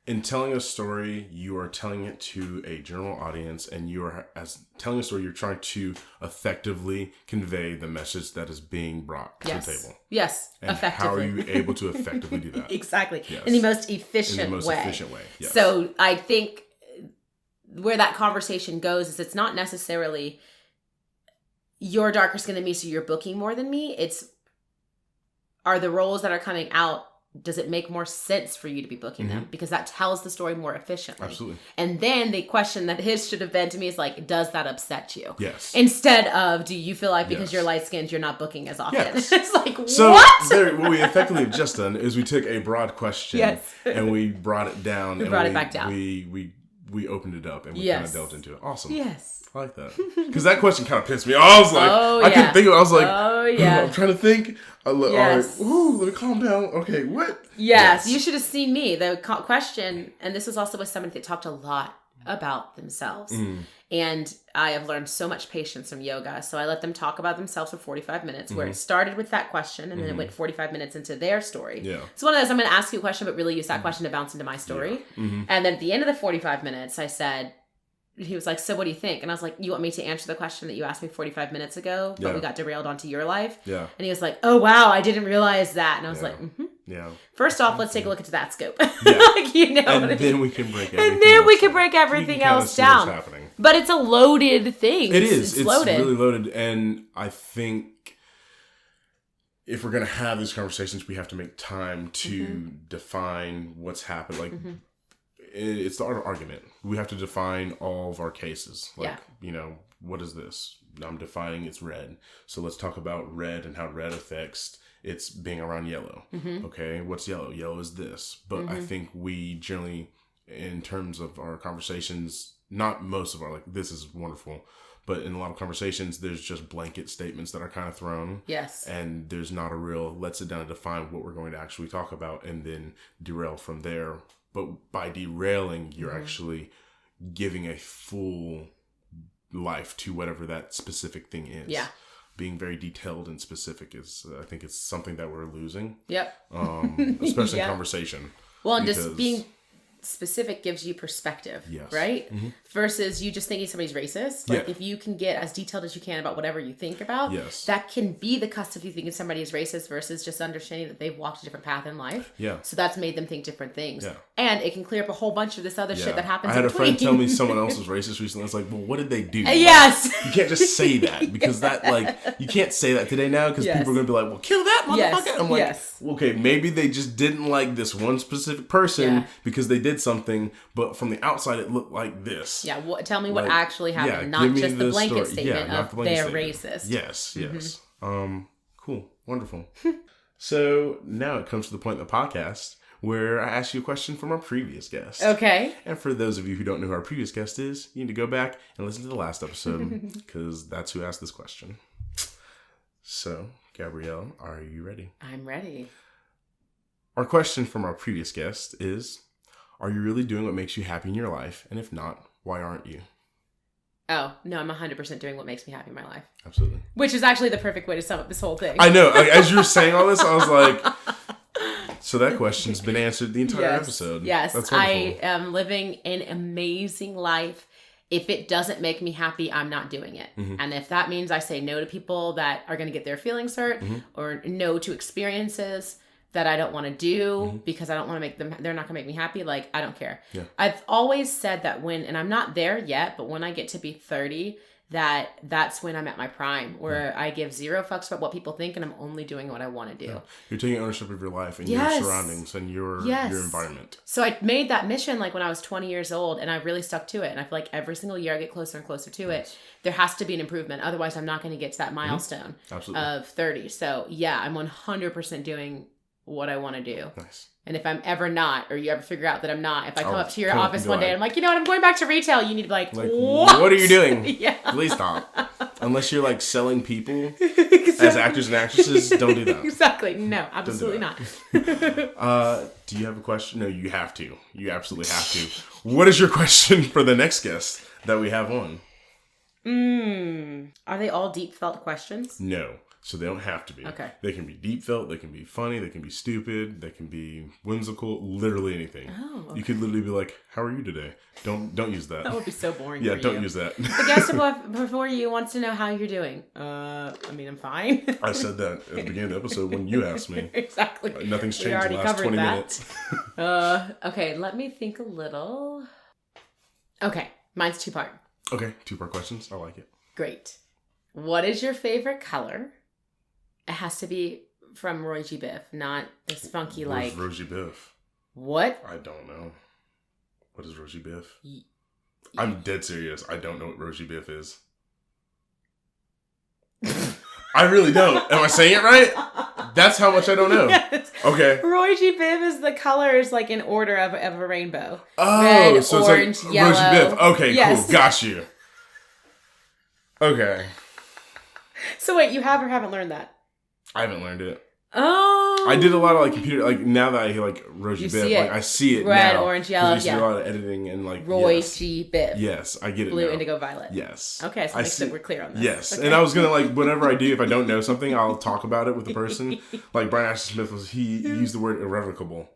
In telling a story, you are telling it to a general audience, and you are, as telling a story, you're trying to effectively convey the message that is being brought to the table. Yes, and effectively. How are you able to effectively do that? Exactly. Yes. In the most efficient way. Yes. So I think where that conversation goes is it's not necessarily... you're darker skinned than me, so you're booking more than me. It's, are the roles that are coming out, does it make more sense for you to be booking them? Because that tells the story more efficiently. Absolutely. And then the question that his should have been to me is like, does that upset you? Yes. Instead of, do you feel like because you're light skinned, you're not booking as often? Yes. It's like, so what? What we effectively have just done is we took a broad question and we brought it down. We brought it back down. We opened it up and we kind of delved into it. Awesome. Yes. I like that. Because that question kind of pissed me off. I was like, I couldn't think of it. I was like, I'm trying to think. All right, ooh, let me calm down. Okay, what? Yes, you should have seen me. The question, and this was also with somebody that talked a lot about themselves. And I have learned so much patience from yoga. So I let them talk about themselves for 45 minutes, where it started with that question, and then it went 45 minutes into their story. Yeah. So one of those, I'm going to ask you a question, but really use that question to bounce into my story. And then at the end of the 45 minutes, I said, he was like, so what do you think? And I was like, you want me to answer the question that you asked me 45 minutes ago, but we got derailed onto your life? Yeah. And he was like, oh, wow, I didn't realize that. And I was like, yeah. First off, let's take a look into that scope. Like, you know, and then we can break everything. And then we can break everything else down. But it's a loaded thing. It is. It's loaded. Really loaded. And I think if we're going to have these conversations, we have to make time to define what's happened. Like, it's the art of argument. We have to define all of our cases. Like, you know, what is this? I'm defining it's red. So let's talk about red and how red affects it's being around yellow. Okay, what's yellow? Yellow is this. But I think we generally, in terms of our conversations, not most of our, like, this is wonderful, but in a lot of conversations, there's just blanket statements that are kind of thrown. Yes. And there's not a real, let's sit down and define what we're going to actually talk about and then derail from there. But by derailing, you're actually giving a full life to whatever that specific thing is. Yeah. Being very detailed and specific is, I think it's something that we're losing. Yep. Especially in conversation. Well, and just being specific gives you perspective, right? Versus you just thinking somebody's racist. Like, if you can get as detailed as you can about whatever you think about, that can be the cusp of you thinking somebody is racist versus just understanding that they've walked a different path in life. Yeah. So that's made them think different things. Yeah. And it can clear up a whole bunch of this other shit that happens. I had a friend tell me someone else was racist recently. I was like, well, what did they do? Yes. Like, you can't just say that because that, like, you can't say that today now because people are going to be like, well, kill that motherfucker. I'm like, okay, maybe they just didn't like this one specific person because they did something, but from the outside it looked like this. Yeah, tell me what actually happened, not just the blanket statement of they're racist. Yes, yes. Cool, wonderful. So now it comes to the point in the podcast where I ask you a question from our previous guest. Okay. And for those of you who don't know who our previous guest is, you need to go back and listen to the last episode because that's who asked this question. So, Gabrielle, are you ready? I'm ready. Our question from our previous guest is, are you really doing what makes you happy in your life? And if not, why aren't you? Oh, no, I'm 100% doing what makes me happy in my life. Absolutely. Which is actually the perfect way to sum up this whole thing. I know. As you were saying all this, I was like, so that question's been answered the entire episode. Yes, that's wonderful. I am living an amazing life. If it doesn't make me happy, I'm not doing it. And if that means I say no to people that are going to get their feelings hurt or no to experiences that I don't want to do because I don't want to make them, they're not going to make me happy. Like, I don't care. Yeah. I've always said that and I'm not there yet, but when I get to be 30, that's when I'm at my prime, where I give zero fucks about what people think and I'm only doing what I want to do. Yeah. You're taking ownership of your life and your surroundings and your environment. So I made that mission like when I was 20 years old and I really stuck to it. And I feel like every single year I get closer and closer to it. There has to be an improvement. Otherwise, I'm not going to get to that milestone of 30. So yeah, I'm 100% doing what I want to do. Nice. And if I'm ever not, or you ever figure out that I'm not, if I come up to your office one day and I'm like, you know what, I'm going back to retail, you need to be like what are you doing? Please stop. Unless you're like selling people as actors and actresses, don't do that. Exactly. No, absolutely not. Do you have a question? No, you have to. You absolutely have to. What is your question for the next guest that we have on? Are they all deep felt questions? No. So they don't have to be. Okay. They can be deep felt, they can be funny, they can be stupid, they can be whimsical, literally anything. Oh, okay. You could literally be like, how are you today? Don't use that. That would be so boring. Yeah, don't use that. The guest before you wants to know how you're doing. I mean, I'm fine. I said that at the beginning of the episode when you asked me. Exactly. Nothing's changed in the last 20 minutes. Okay, let me think a little. Okay, mine's two-part. Okay, two-part questions. I like it. Great. What is your favorite color? It has to be from Roy G. Biv, not this funky Where's Roy G. Biv? What? I don't know. What is Roy G. Biv? I'm dead serious. I don't know what Roy G. Biv is. I really don't. Am I saying it right? That's how much I don't know. Yes. Okay. Roy G. Biv is the colors like in order of a rainbow. Oh, red, so orange, it's like yellow. Roy G. Biv. Okay, yes. Cool. Got you. Okay. So wait, you have or haven't learned that? I haven't learned it. Oh. I did a lot of like computer, like now that I hear like Roy G. Biv, like I see it red, now. orange, yellow. I used to do a lot of editing and like Roy G. Biv. Yes, I get it. Blue, now. indigo, violet. Yes. Okay, so we're clear on this. Yes, okay. And I was gonna like whenever I do, if I don't know something, I'll talk about it with the person. Like Brian Ashton Smith he used the word irrevocable.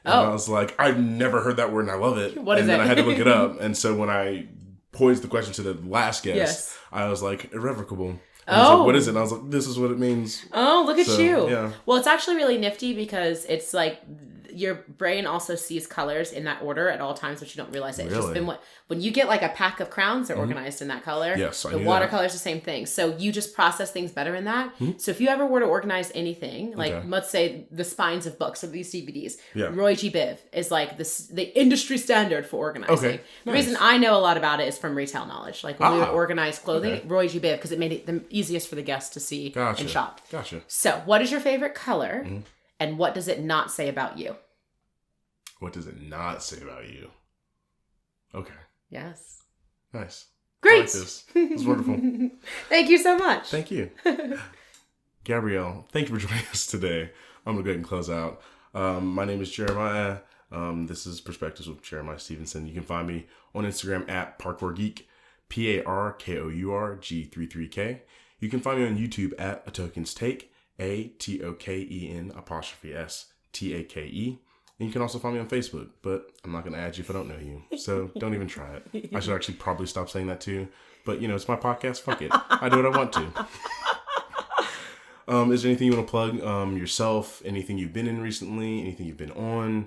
And I was like, I've never heard that word and I love it. What is and then it? I had to look it up. And so when I posed the question to the last guest, I was like, irrevocable. And I was like, what is it? And I was like, this is what it means. Oh, look at you. Yeah. Well, it's actually really nifty because it's like your brain also sees colors in that order at all times, but you don't realize it. It's just been when you get like a pack of crowns, they're organized in that color. Yes, the watercolor is the same thing. So you just process things better in that. So if you ever were to organize anything, like let's say the spines of books or these DVDs, Roy G. Biv is like the industry standard for organizing. Okay, the reason I know a lot about it is from retail knowledge. Like when we would organize clothing, Roy G. Biv, because it made it the easiest for the guests to see and shop. Gotcha. So what is your favorite color and what does it not say about you? What does it not say about you? Okay. Yes. Nice. Great. I like this. It's wonderful. Thank you so much. Thank you. Gabrielle, thank you for joining us today. I'm going to go ahead and close out. My name is Jeremiah. This is Perspectives with Jeremiah Stephenson. You can find me on Instagram at ParkourGeek, ParkourG33K. You can find me on YouTube at A Token's Take, ATOKEN''S And you can also find me on Facebook, but I'm not going to add you if I don't know you. So don't even try it. I should actually probably stop saying that too. But, it's my podcast. Fuck it. I do what I want to. Is there anything you want to plug? Yourself? Anything you've been in recently? Anything you've been on?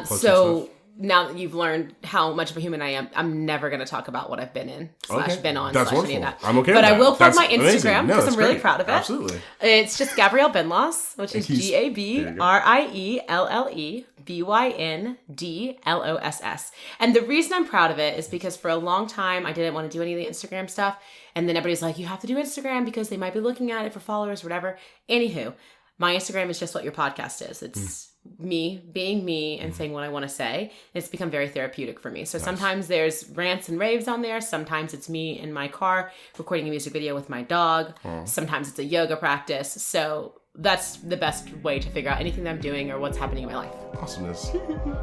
So now that you've learned how much of a human I am, I'm never going to talk about what I've been in / been on. That's wonderful. Any of that. I'm okay but with I will plug that's my Instagram because I'm really great. proud of it. Absolutely. It's just Gabrielle Byndloss, which is GABRIELLEBYNDLOSS. And the reason I'm proud of it is because for a long time I didn't want to do any of the Instagram stuff. And then everybody's like, you have to do Instagram because they might be looking at it for followers, whatever. Anywho, my Instagram is just what your podcast is. It's me being me and saying what I want to say. It's become very therapeutic for me. So sometimes there's rants and raves on there. Sometimes it's me in my car recording a music video with my dog. Sometimes it's a yoga practice. So that's the best way to figure out anything that I'm doing or what's happening in my life. Awesomeness.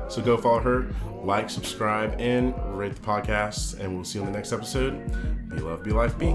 So go follow her, like, subscribe, and rate the podcast. And we'll see you on the next episode. Be love, be life, be.